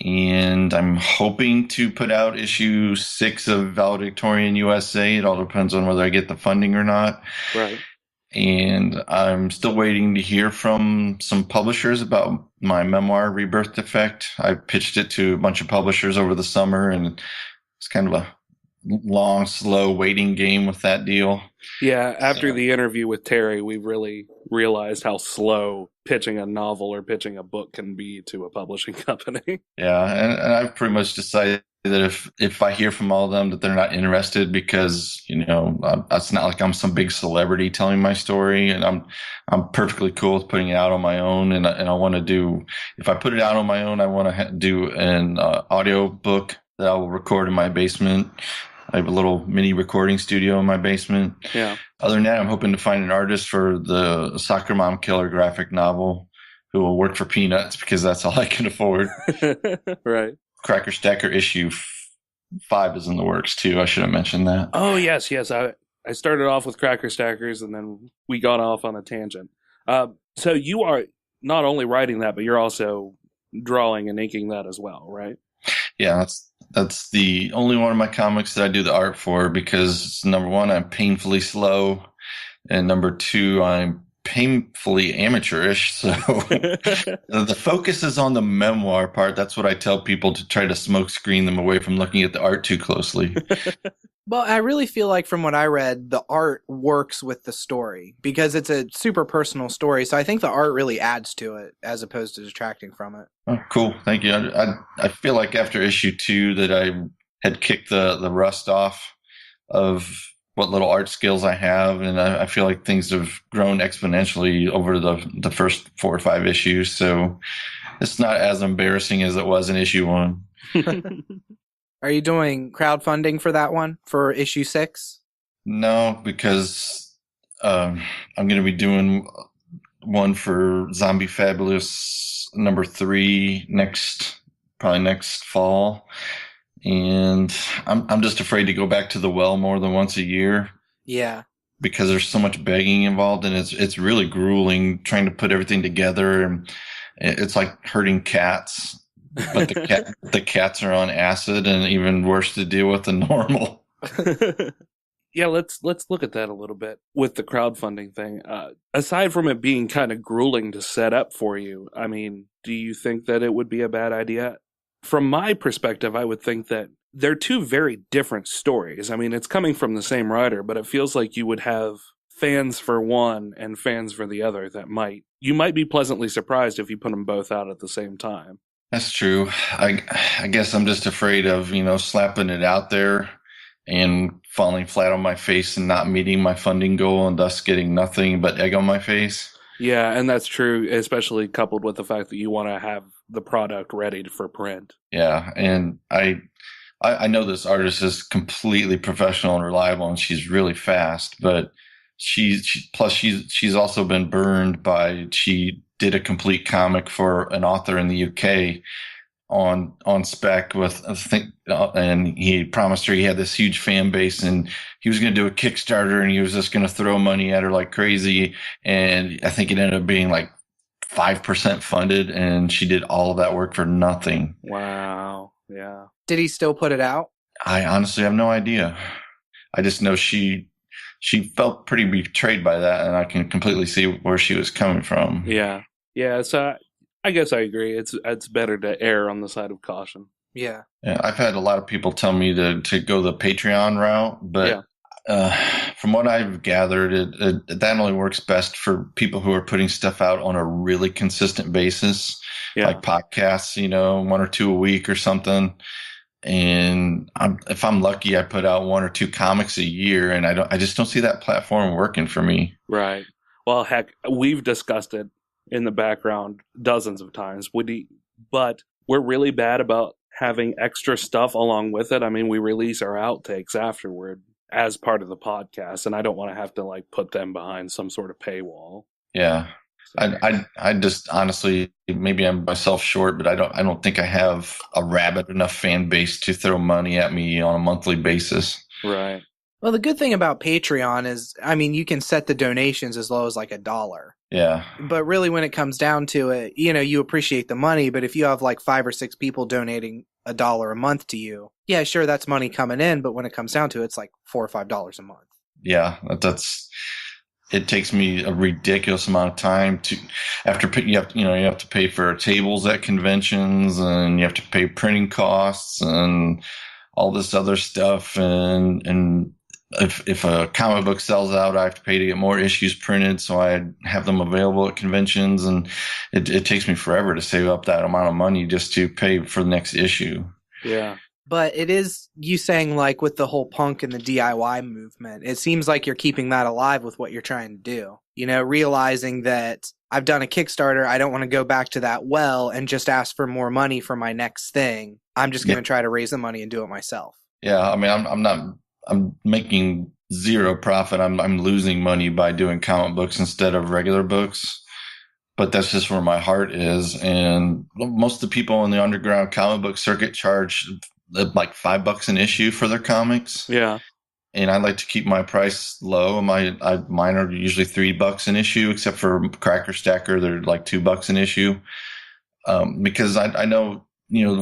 And I'm hoping to put out issue 6 of Valedictorian USA. It all depends on whether I get the funding or not. Right. And I'm still waiting to hear from some publishers about my memoir, Rebirth Defect. I pitched it to a bunch of publishers over the summer, and it's kind of a long, slow waiting game with that deal. Yeah, after the interview with Terry, we really realized how slow pitching a novel or pitching a book can be to a publishing company. Yeah, and I've pretty much decided that if I hear from all of them that they're not interested because, it's not like I'm some big celebrity telling my story, and I'm perfectly cool with putting it out on my own. And I want to do, if I put it out on my own, I want to do an audio book that I will record in my basement. I have a little mini recording studio in my basement. Yeah. Other than that, I'm hoping to find an artist for the Soccer Mom Killer graphic novel who will work for peanuts because that's all I can afford. Right. Cracker Stacker issue 5 is in the works too. I should have mentioned that. Oh, yes. I started off with Cracker Stackers and then we got off on a tangent. So you are not only writing that, but you're also drawing and inking that as well, right? Yeah, that's the only one of my comics that I do the art for because number one, I'm painfully slow, and number two, I'm painfully amateurish. So the focus is on the memoir part. That's what I tell people, to try to smoke screen them away from looking at the art too closely. Well, I really feel like from what I read, the art works with the story because it's a super personal story. So I think the art really adds to it as opposed to detracting from it. Oh, cool. Thank you. I feel like after issue 2 that I had kicked the rust off of what little art skills I have. And I feel like things have grown exponentially over the first 4 or 5 issues. So it's not as embarrassing as it was in issue 1. Are you doing crowdfunding for that one, for issue 6? No, because I'm going to be doing one for Zombie Fabulous number 3 probably next fall. And I'm just afraid to go back to the well more than once a year. Yeah. Because there's so much begging involved, and it's really grueling trying to put everything together. And it's like herding cats. But the cats are on acid and even worse to deal with than normal. Yeah, let's look at that a little bit with the crowdfunding thing. Aside from it being kind of grueling to set up for you, I mean, do you think that it would be a bad idea? From my perspective, I would think that they're 2 very different stories. I mean, it's coming from the same writer, but it feels like you would have fans for one and fans for the other you might be pleasantly surprised if you put them both out at the same time. That's true. I guess I'm just afraid of, slapping it out there and falling flat on my face and not meeting my funding goal and thus getting nothing but egg on my face. Yeah, and that's true, especially coupled with the fact that you want to have the product ready for print. Yeah, and I know this artist is completely professional and reliable, and she's really fast, but she's also been burned by, she did a complete comic for an author in the UK on spec with, and he promised her he had this huge fan base and he was going to do a Kickstarter and he was just going to throw money at her like crazy. And I think it ended up being like 5% funded, and she did all of that work for nothing. Wow. Yeah. Did he still put it out? I honestly have no idea. I just know she felt pretty betrayed by that, and I can completely see where she was coming from. Yeah. Yeah, so I guess I agree. It's better to err on the side of caution. Yeah. Yeah, I've had a lot of people tell me to go the Patreon route, but from what I've gathered, that only works best for people who are putting stuff out on a really consistent basis, like podcasts, 1 or 2 a week or something. And if I'm lucky, I put out 1 or 2 comics a year, and I just don't see that platform working for me. Right. Well, heck, we've discussed it in the background dozens of times. But we're really bad about having extra stuff along with it. I mean, we release our outtakes afterward as part of the podcast, and I don't want to have to put them behind some sort of paywall. Yeah. I just honestly, maybe I'm myself short, but I don't think I have a rabid enough fan base to throw money at me on a monthly basis. Right. Well, the good thing about Patreon is, I mean, you can set the donations as low as like $1. Yeah. But really, when it comes down to it, you appreciate the money. But if you have like 5 or 6 people donating $1 a month to you, yeah, sure, that's money coming in. But when it comes down to it, it's like $4 or $5 a month. Yeah, it takes me a ridiculous amount of time to you have to pay for tables at conventions, and you have to pay printing costs and all this other stuff, and if a comic book sells out, I have to pay to get more issues printed, so I have them available at conventions, and it takes me forever to save up that amount of money just to pay for the next issue. Yeah. But it is, you saying, like, with the whole punk and the DIY movement, it seems like you're keeping that alive with what you're trying to do. Realizing that I've done a Kickstarter, I don't want to go back to that well and just ask for more money for my next thing. I'm just going to try to raise the money and do it myself. Yeah, I mean, I'm making zero profit. I'm losing money by doing comic books instead of regular books. But that's just where my heart is. And most of the people in the underground comic book circuit charge like $5 an issue for their comics. Yeah. And I like to keep my price low. Mine are usually $3 an issue, except for Cracker Stacker, they're like $2 an issue. Because I know,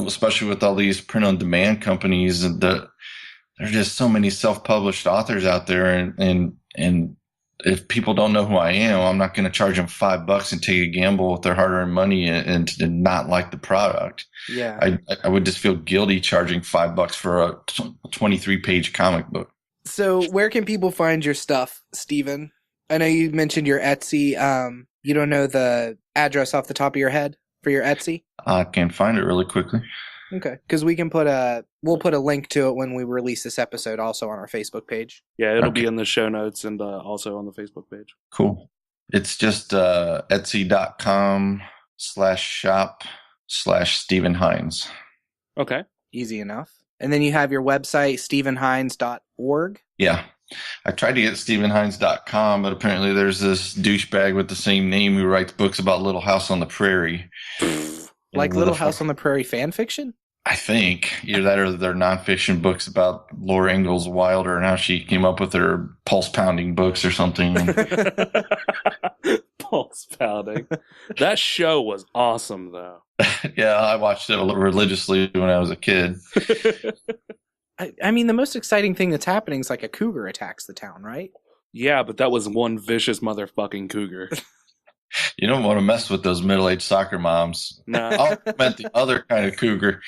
especially with all these print on demand companies, there's just so many self-published authors out there, and if people don't know who I am, I'm not going to charge them $5 and take a gamble with their hard-earned money and not like the product. Yeah, I would just feel guilty charging $5 for a 23-page comic book. So where can people find your stuff, Stephen? I know you mentioned your Etsy. You don't know the address off the top of your head for your Etsy? I can find it really quickly. Okay, because we'll put a link to it when we release this episode also on our Facebook page. Yeah, it'll be in the show notes and also on the Facebook page. Cool. It's just etsy.com/shop/Stephen Hines. Okay. Easy enough. And then you have your website, stephenhines.org. Yeah. I tried to get stephenhines.com, but apparently there's this douchebag with the same name who writes books about Little House on the Prairie. Like Little House on the Prairie fan fiction? I think. Either that or they're nonfiction books about Laura Ingalls Wilder and how she came up with her pulse-pounding books or something. Pulse pounding. That show was awesome, though. Yeah, I watched it religiously when I was a kid. I mean, the most exciting thing that's happening is like a cougar attacks the town, right? Yeah, but that was one vicious motherfucking cougar. You don't want to mess with those middle-aged soccer moms. No. I meant the other kind of cougar.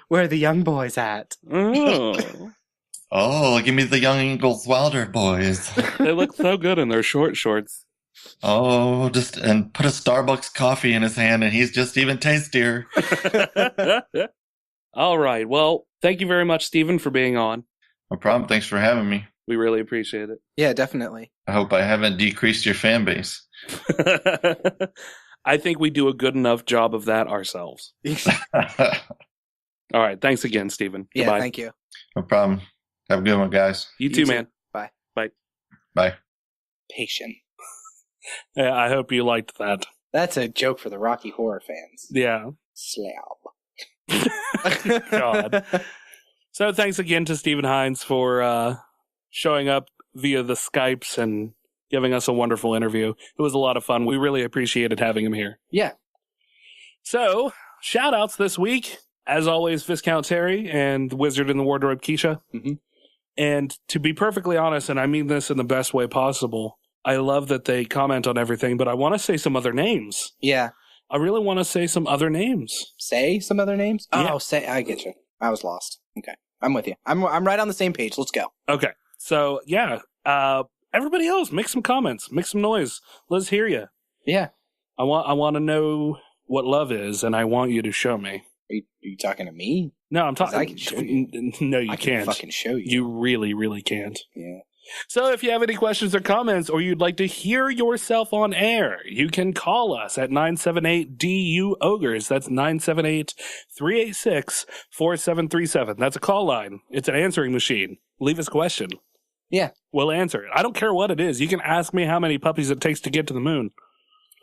Where are the young boys at? Oh. Oh, give me the young Ingalls Wilder boys. They look so good in their short shorts. Oh, and put a Starbucks coffee in his hand and he's just even tastier. All right. Well, thank you very much, Stephen, for being on. No problem. Thanks for having me. We really appreciate it. Yeah, definitely. I hope I haven't decreased your fan base. I think we do a good enough job of that ourselves. All right. Thanks again, Stephen. Yeah, Goodbye. thank you. No problem. Have a good one, guys. You too, man. Bye. Bye. Bye. Patient. Yeah, I hope you liked that. That's a joke for the Rocky Horror fans. Yeah. Slab. God. So thanks again to Stephen Hines for showing up via the Skypes and giving us a wonderful interview. It was a lot of fun. We really appreciated having him here. Yeah. So, shout outs this week. As always, Viscount Terry and the Wizard in the Wardrobe Keisha. Mm-hmm. And to be perfectly honest, and I mean this in the best way possible, I love that they comment on everything, but I want to say some other names. Yeah. I really want to say some other names. Say some other names? Yeah. Oh, I get you. I was lost. Okay. I'm with you. I'm right on the same page. Let's go. Okay. So, yeah. Everybody else, make some comments. Make some noise. Let's hear you. Yeah. I want to know what love is, and I want you to show me. Are you talking to me? No, I'm talking. I can show you. No, you I can't. can fucking show you. You really, really can't. Yeah. So if you have any questions or comments, or you'd like to hear yourself on air, you can call us at 978-DU-OGRES. That's 978-386-4737. That's a call line. It's an answering machine. Leave us a question. Yeah. We'll answer it. I don't care what it is. You can ask me how many puppies it takes to get to the moon.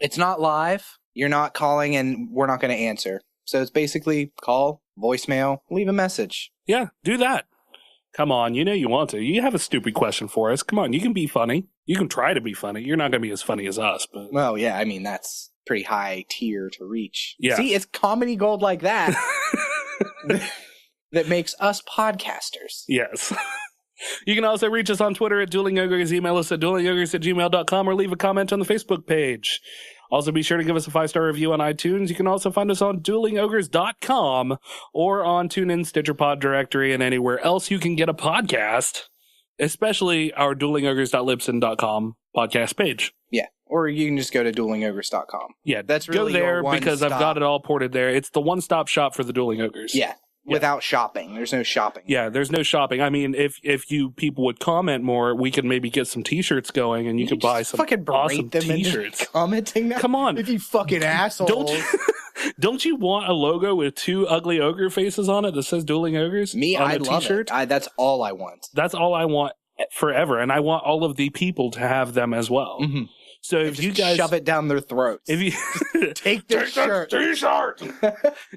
It's not live. You're not calling, and we're not going to answer. So it's basically call, voicemail, leave a message. Yeah, do that. Come on, you know you want to. You have a stupid question for us. Come on, you can be funny. You can try to be funny. You're not going to be as funny as us, but... Well, yeah, I mean, that's pretty high tier to reach. Yeah. See, it's comedy gold like that that makes us podcasters. Yes. You can also reach us on Twitter at Dueling Ogres, email us at duelingogres@gmail.com, or leave a comment on the Facebook page. Also, be sure to give us a 5-star review on iTunes. You can also find us on duelingogres.com or on TuneIn, Stitcher Pod Directory, and anywhere else you can get a podcast, especially our duelingogres.libsyn.com podcast page. Yeah, or you can just go to duelingogres.com. Yeah, that's really go there your one because stop. I've got it all ported there. It's the one-stop shop for the Dueling Ogres. Yeah. Without shopping. There's no shopping. Yeah, there's no shopping. I mean, if you people would comment more, we could maybe get some T-shirts going, and you could buy some fucking berate awesome them T-shirts. into commenting now? Come on. If you fucking assholes. Don't you want a logo with 2 ugly ogre faces on it that says Dueling Ogres? Me, on I a love T-shirt? it. That's all I want. That's all I want forever, and I want all of the people to have them as well. Mm-hmm. So if you guys shove it down their throats. if you take this shirt. T-shirt.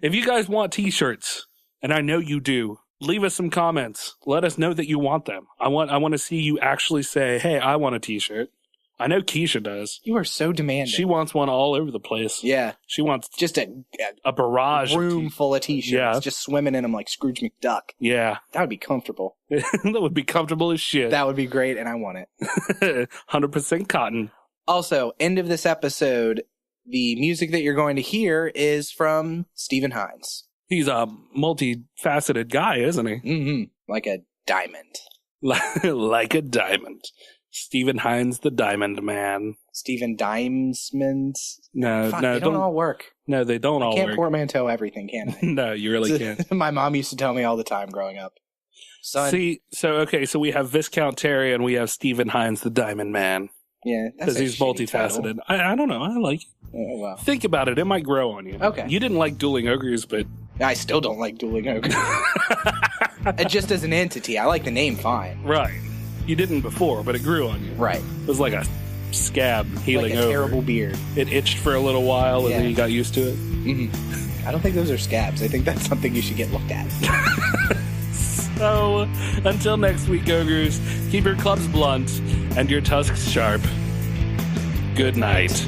if you guys want T-shirts, and I know you do, leave us some comments. Let us know that you want them. I want to see you actually say, "Hey, I want a T-shirt." I know Keisha does. You are so demanding. She wants one all over the place. Yeah. She wants Just a barrage room full of T-shirts. Yeah. Just swimming in them like Scrooge McDuck. Yeah. That would be comfortable. That would be comfortable as shit. That would be great, and I want it. 100% cotton. Also, end of this episode, the music that you're going to hear is from Stephen Hines. He's a multifaceted guy, isn't he? Mm-hmm. Like a diamond. Like a diamond. Stephen Hines, the Diamond Man. Stephen Dimesmond. No, Fuck, no, they don't all work. No, they don't all I can't work. portmanteau everything, can I? No, you really can't. My mom used to tell me all the time growing up. Son, See, so we have Viscount Terry and we have Stephen Hines, the Diamond Man. yeah, that's Because a he's shitty multifaceted. title. I don't know. I like it. Oh, wow. Think about it. It might grow on you. Okay. You didn't like Dueling Ogres, but I still don't like Dueling Ogres. Just as an entity, I like the name fine. right. You didn't before, but it grew on you. Right. It was like a scab healing Like a over. terrible beard. It itched for a little while, and Yeah. then you got used to it. Mm-hmm. I don't think those are scabs. I think that's something you should get looked at. So, until next week, Ogres, keep your clubs blunt and your tusks sharp. Good night.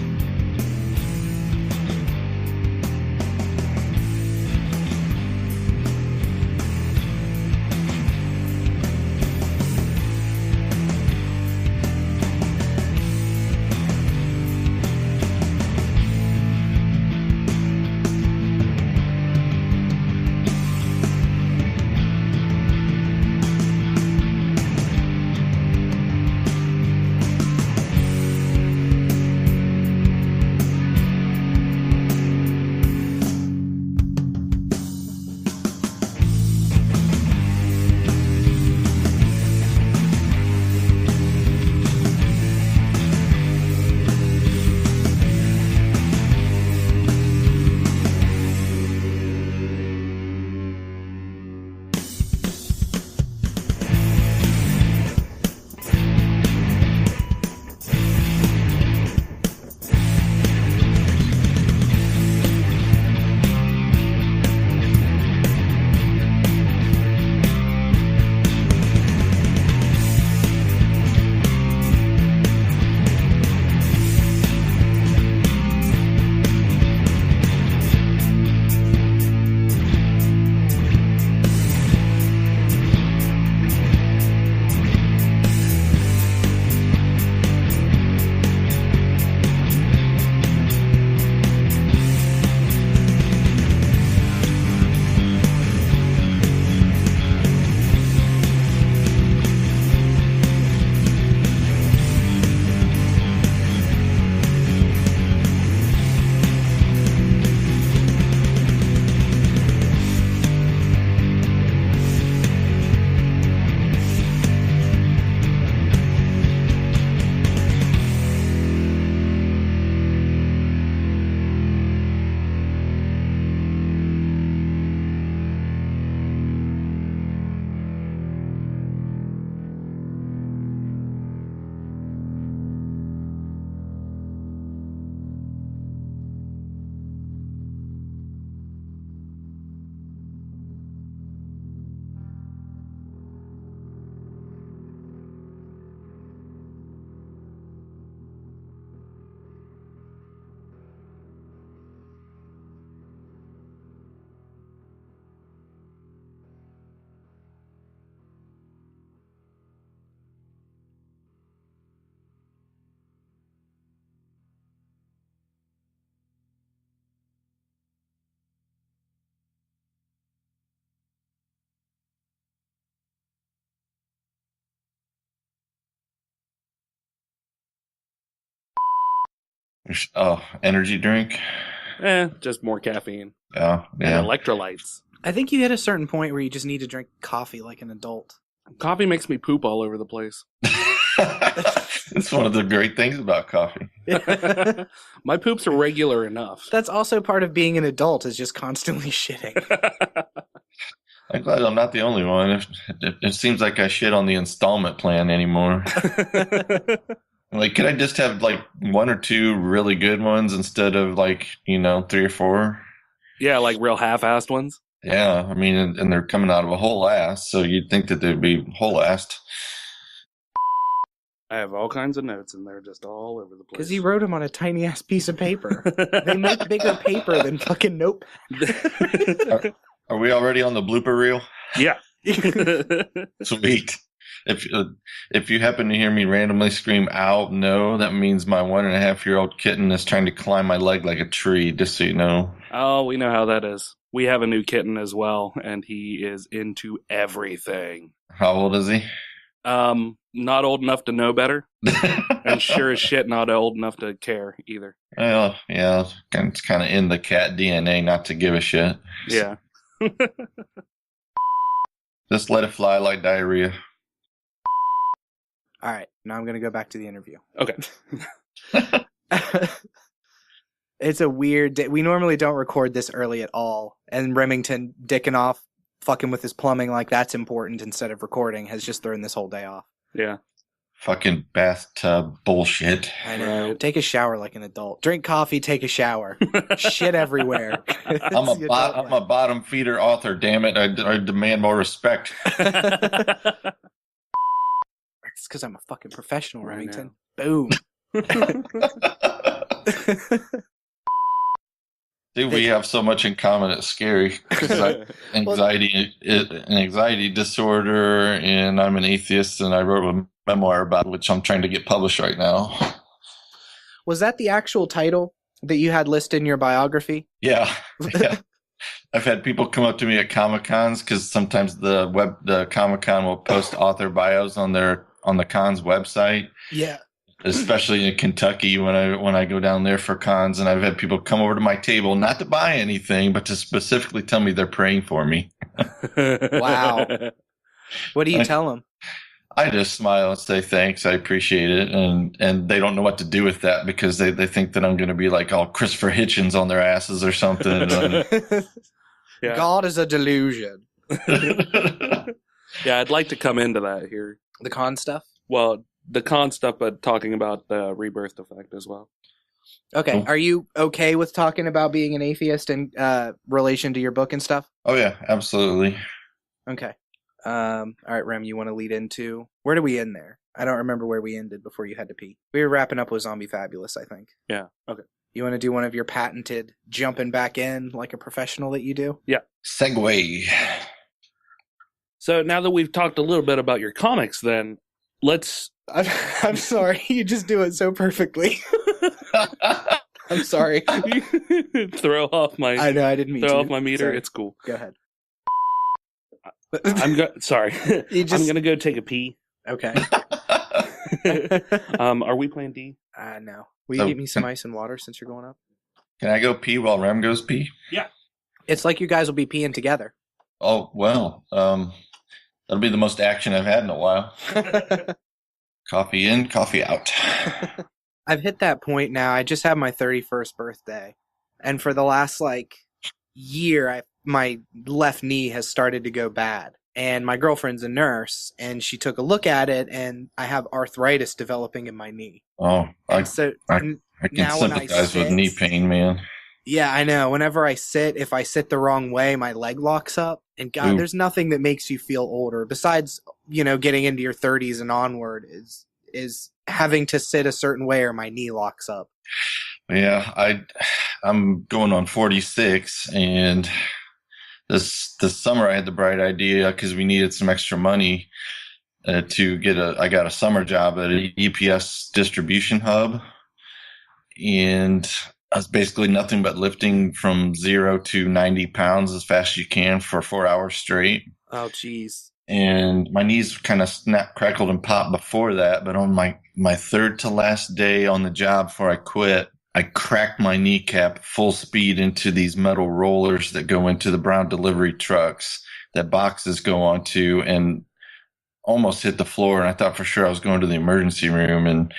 Oh, energy drink. Just more caffeine Yeah, and yeah. electrolytes. I think you hit a certain point where you just need to drink coffee like an adult. Coffee makes me poop all over the place. It's one of the great things about coffee. My poops are regular enough. That's also part of being an adult, is just constantly shitting. I'm glad I'm not the only one. It seems like I shit on the installment plan anymore. Like, could I just have like one or two really good ones instead of like, 3 or 4? Yeah, like real half-assed ones. Yeah, I mean, and they're coming out of a whole ass, so you'd think that they'd be whole assed. I have all kinds of notes and they're just all over the place. Because he wrote them on a tiny ass piece of paper. They make bigger paper than fucking notepad. Are we already on the blooper reel? Yeah. Sweet. If you happen to hear me randomly scream "ow," no, that means my 1.5-year-old kitten is trying to climb my leg like a tree, just so you know. Oh, we know how that is. We have a new kitten as well, and he is into everything. How old is he? Not old enough to know better, and sure as shit not old enough to care either. Well, yeah, it's kind of in the cat DNA not to give a shit. Yeah. Just let it fly like diarrhea. All right, now I'm going to go back to the interview. Okay. It's a weird day. We normally don't record this early at all. And Remington dicking off, fucking with his plumbing like that's important instead of recording, has just thrown this whole day off. Yeah. Fucking bathtub bullshit. I know. Right. Take a shower like an adult. Drink coffee, take a shower. Shit everywhere. I'm a bottom feeder author, damn it. I demand more respect. It's because I'm a fucking professional, Right Remington. Boom. Dude, we have so much in common. It's scary. Anxiety, an anxiety disorder, and I'm an atheist, and I wrote a memoir about it, which I'm trying to get published right now. Was that the actual title that you had listed in your biography? Yeah. I've had people come up to me at Comic-Cons because sometimes the Comic-Con will post author bios on the con's website. Yeah. Especially in Kentucky when I go down there for cons, and I've had people come over to my table not to buy anything, but to specifically tell me they're praying for me. Wow. What do you tell them? I just smile and say thanks, I appreciate it, and they don't know what to do with that because they think that I'm going to be like all Christopher Hitchens on their asses or something. Yeah. God is a delusion. Yeah, I'd like to come into that here. The con stuff? Well, the con stuff, but talking about the rebirth effect as well. Okay. Cool. Are you okay with talking about being an atheist in relation to your book and stuff? Oh yeah, absolutely. Okay. All right, Rem, you want to lead into... Where did we end there? I don't remember where we ended before you had to pee. We were wrapping up with Zombie Fabulous, I think. Yeah, okay. You want to do one of your patented jumping back in like a professional that you do? Yeah. Segway. So now that we've talked a little bit about your comics, then let's... I'm sorry. You just do it so perfectly. I'm sorry. Throw off my... I know, I didn't mean to. Throw off my meter. Sorry. It's cool. Go ahead. Sorry. I'm going to go take a pee. Okay. Are we playing D? No. Will you get me some ice and water since you're going up? Can I go pee while Rem goes pee? Yeah. It's like you guys will be peeing together. Oh, well, that'll be the most action I've had in a while. Coffee in, coffee out. I've hit that point now. I just had my 31st birthday. And for the last, year, my left knee has started to go bad. And my girlfriend's a nurse, and she took a look at it, and I have arthritis developing in my knee. Oh, I So can now when I sympathize with sit- knee pain, man. Yeah, I know. Whenever I sit, if I sit the wrong way, my leg locks up. And God, Ooh. there's nothing that makes you feel older besides, getting into your 30s and onward is having to sit a certain way or my knee locks up. Yeah, I'm going on 46, and this summer I had the bright idea because we needed some extra money to I got a summer job at an EPS distribution hub, and I was basically nothing but lifting from 0 to 90 pounds as fast as you can for 4 hours straight. Oh, jeez. And my knees kind of snapped, crackled, and popped before that. But on my third to last day on the job before I quit, I cracked my kneecap full speed into these metal rollers that go into the brown delivery trucks that boxes go onto, and almost hit the floor. And I thought for sure I was going to the emergency room. And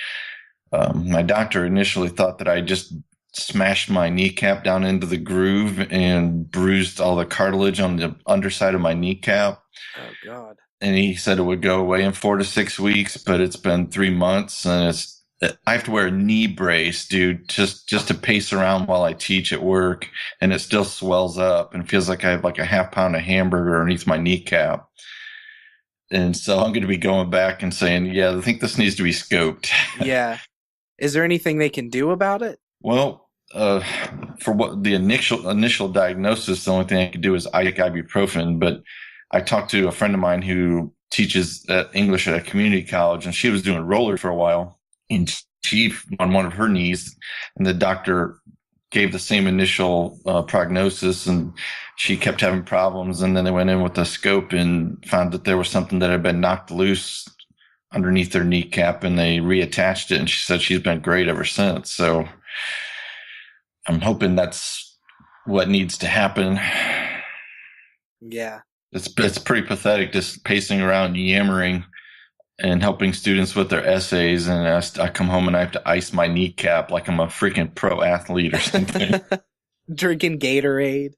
my doctor initially thought that I just smashed my kneecap down into the groove and bruised all the cartilage on the underside of my kneecap. Oh, God. And he said it would go away in 4 to 6 weeks, but it's been 3 months, and I have to wear a knee brace, dude, just to pace around while I teach at work, and it still swells up and feels like I have like a half pound of hamburger underneath my kneecap. And so I'm going to be going back and saying, yeah, I think this needs to be scoped. Yeah. Is there anything they can do about it? Well, for what the initial diagnosis, the only thing I could do is ibuprofen, but I talked to a friend of mine who teaches English at a community college, and she was doing rollers for a while, and she on one of her knees, and the doctor gave the same initial prognosis, and she kept having problems. And then they went in with a scope and found that there was something that had been knocked loose underneath her kneecap, and they reattached it. And she said she's been great ever since. So I'm hoping that's what needs to happen. Yeah. It's pretty pathetic, just pacing around yammering and helping students with their essays, and I come home and I have to ice my kneecap like I'm a freaking pro athlete or something. Drinking Gatorade.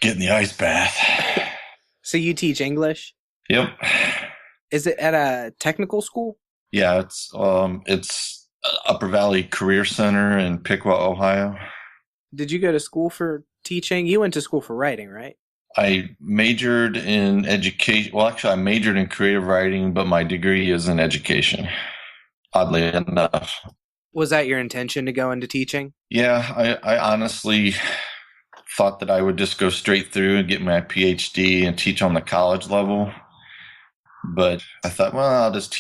Getting the ice bath. So you teach English? Yep. Is it at a technical school? Yeah, it's Upper Valley Career Center in Piqua, Ohio. Did you go to school for teaching? You went to school for writing, right? I majored in education. Well, actually, I majored in creative writing, but my degree is in education, oddly enough. Was that your intention to go into teaching? Yeah, I honestly thought that I would just go straight through and get my PhD and teach on the college level. But I thought, well, I'll just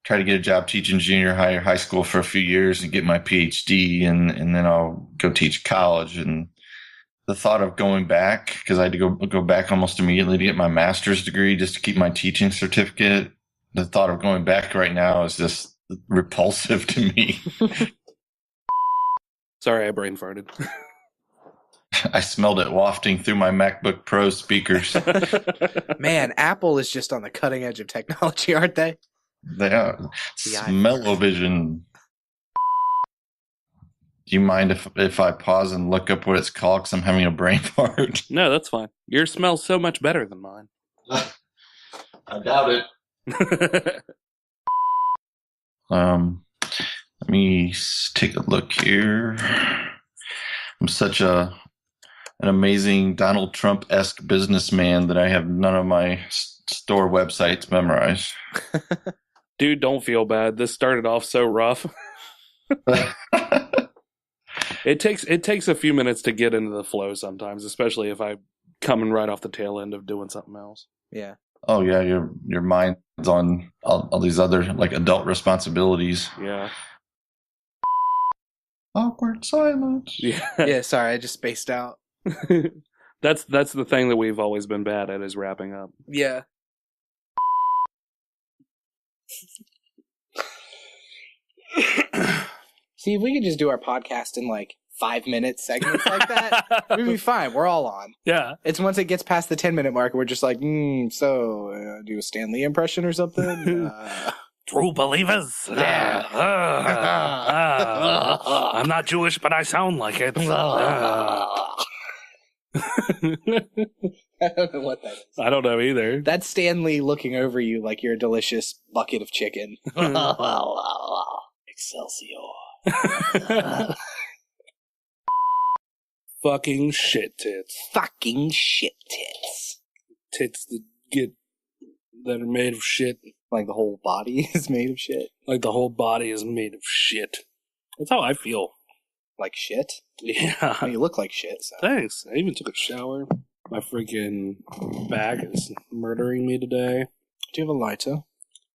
try to get a job teaching junior high or high school for a few years and get my PhD, and then I'll go teach college. And the thought of going back, because I had to go back almost immediately to get my master's degree just to keep my teaching certificate, the thought of going back right now is just repulsive to me. Sorry, I brain farted. I smelled it wafting through my MacBook Pro speakers. Man, Apple is just on the cutting edge of technology, aren't they? They are. Smell-o-vision. Do you mind if I pause and look up what it's called, because I'm having a brain fart? No, that's fine. Yours smells so much better than mine. I doubt it. Let me take a look here. I'm such an amazing Donald Trump-esque businessman that I have none of my store websites memorized. Dude, don't feel bad. This started off so rough. It takes a few minutes to get into the flow sometimes, especially if I'm coming right off the tail end of doing something else. Yeah. Oh yeah, your mind's on all these other like adult responsibilities. Yeah. Awkward silence. Yeah. Yeah, sorry, I just spaced out. That's the thing that we've always been bad at, is wrapping up. Yeah. See, if we could just do our podcast in like 5-minute segments like that, we'd be fine. We're all on. Yeah. It's once it gets past the 10-minute mark, we're just like, do a Stan Lee impression or something? True believers. Yeah. I'm not Jewish, but I sound like it. I don't know what that is. I don't know either. That's Stan Lee looking over you like you're a delicious bucket of chicken. Excelsior. Fucking shit tits. Fucking shit tits. Tits that are made of shit. Like the whole body is made of shit. Like the whole body is made of shit. That's how I feel. Like shit? Yeah. Well, you look like shit, so. Thanks. I even took a shower. My freaking back is murdering me today. Do you have a lighter?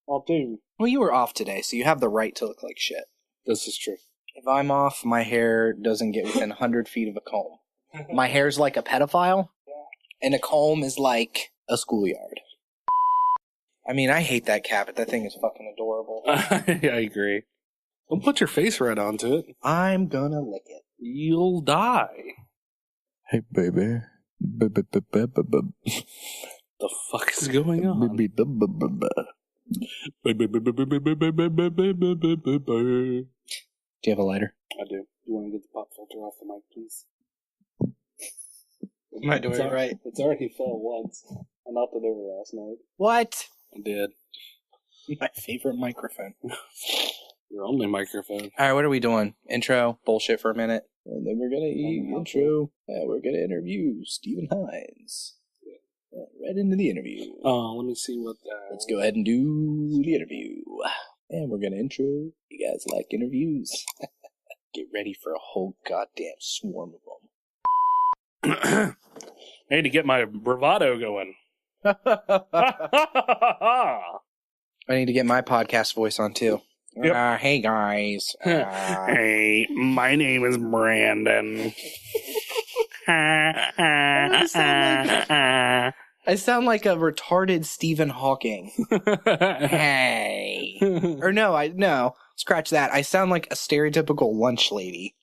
I'll do. Well, you were off today, so you have the right to look like shit. This is true. If I'm off, my hair doesn't get within 100 feet of a comb. My hair's like a pedophile, and a comb is like a schoolyard. I mean, I hate that cap, but that thing is fucking adorable. I agree. Don't put your face right onto it. I'm gonna lick it. You'll die. Hey, baby. The fuck is going on? Do you have a lighter? I do. You want to get the pop filter off the mic, please? Am I doing it right? It's already fell once. I knocked it over last night. What? I did. My favorite microphone. Your only microphone. All right, what are we doing? Intro, bullshit for a minute. And then we're going to intro. We're going to interview Stephen Hines. Right into the interview. Oh, let me see what Let's go ahead and do the interview. And we're going to intro. You guys like interviews? Get ready for a whole goddamn swarm of them. I need to get my bravado going. I need to get my podcast voice on too. Yep. Hey guys. Hey, my name is Brandon. I sound like a retarded Stephen Hawking. Hey. Or no, scratch that. I sound like a stereotypical lunch lady.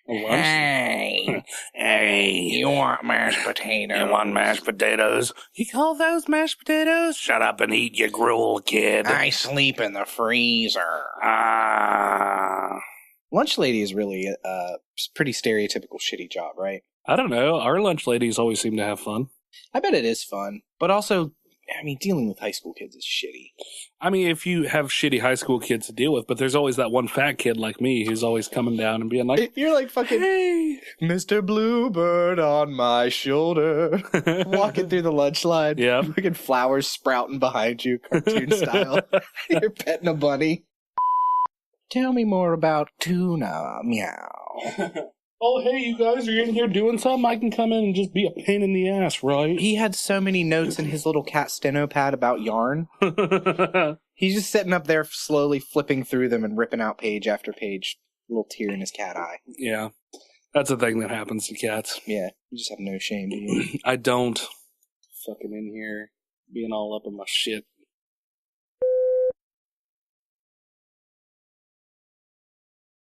Hey. Hey. You want mashed potatoes? You want mashed potatoes? You call those mashed potatoes? Shut up and eat your gruel, kid. I sleep in the freezer. Lunch lady is really a pretty stereotypical shitty job, right? I don't know. Our lunch ladies always seem to have fun. I bet it is fun. But also, I mean, dealing with high school kids is shitty. I mean, if you have shitty high school kids to deal with, but there's always that one fat kid like me who's always coming down and being like, you're like fucking, hey, Mr. Bluebird on my shoulder. Walking through the lunch line. Yeah. Fucking flowers sprouting behind you, cartoon style. You're petting a bunny. Tell me more about tuna. Meow. oh, hey, you guys are in here doing something? I can come in and just be a pain in the ass, right? He had so many notes in his little cat steno pad about yarn. He's just sitting up there slowly flipping through them and ripping out page after page. A little tear in his cat eye. Yeah. That's a thing that happens to cats. Yeah. You just have no shame, do you? I don't. Fucking in here, being all up in my shit.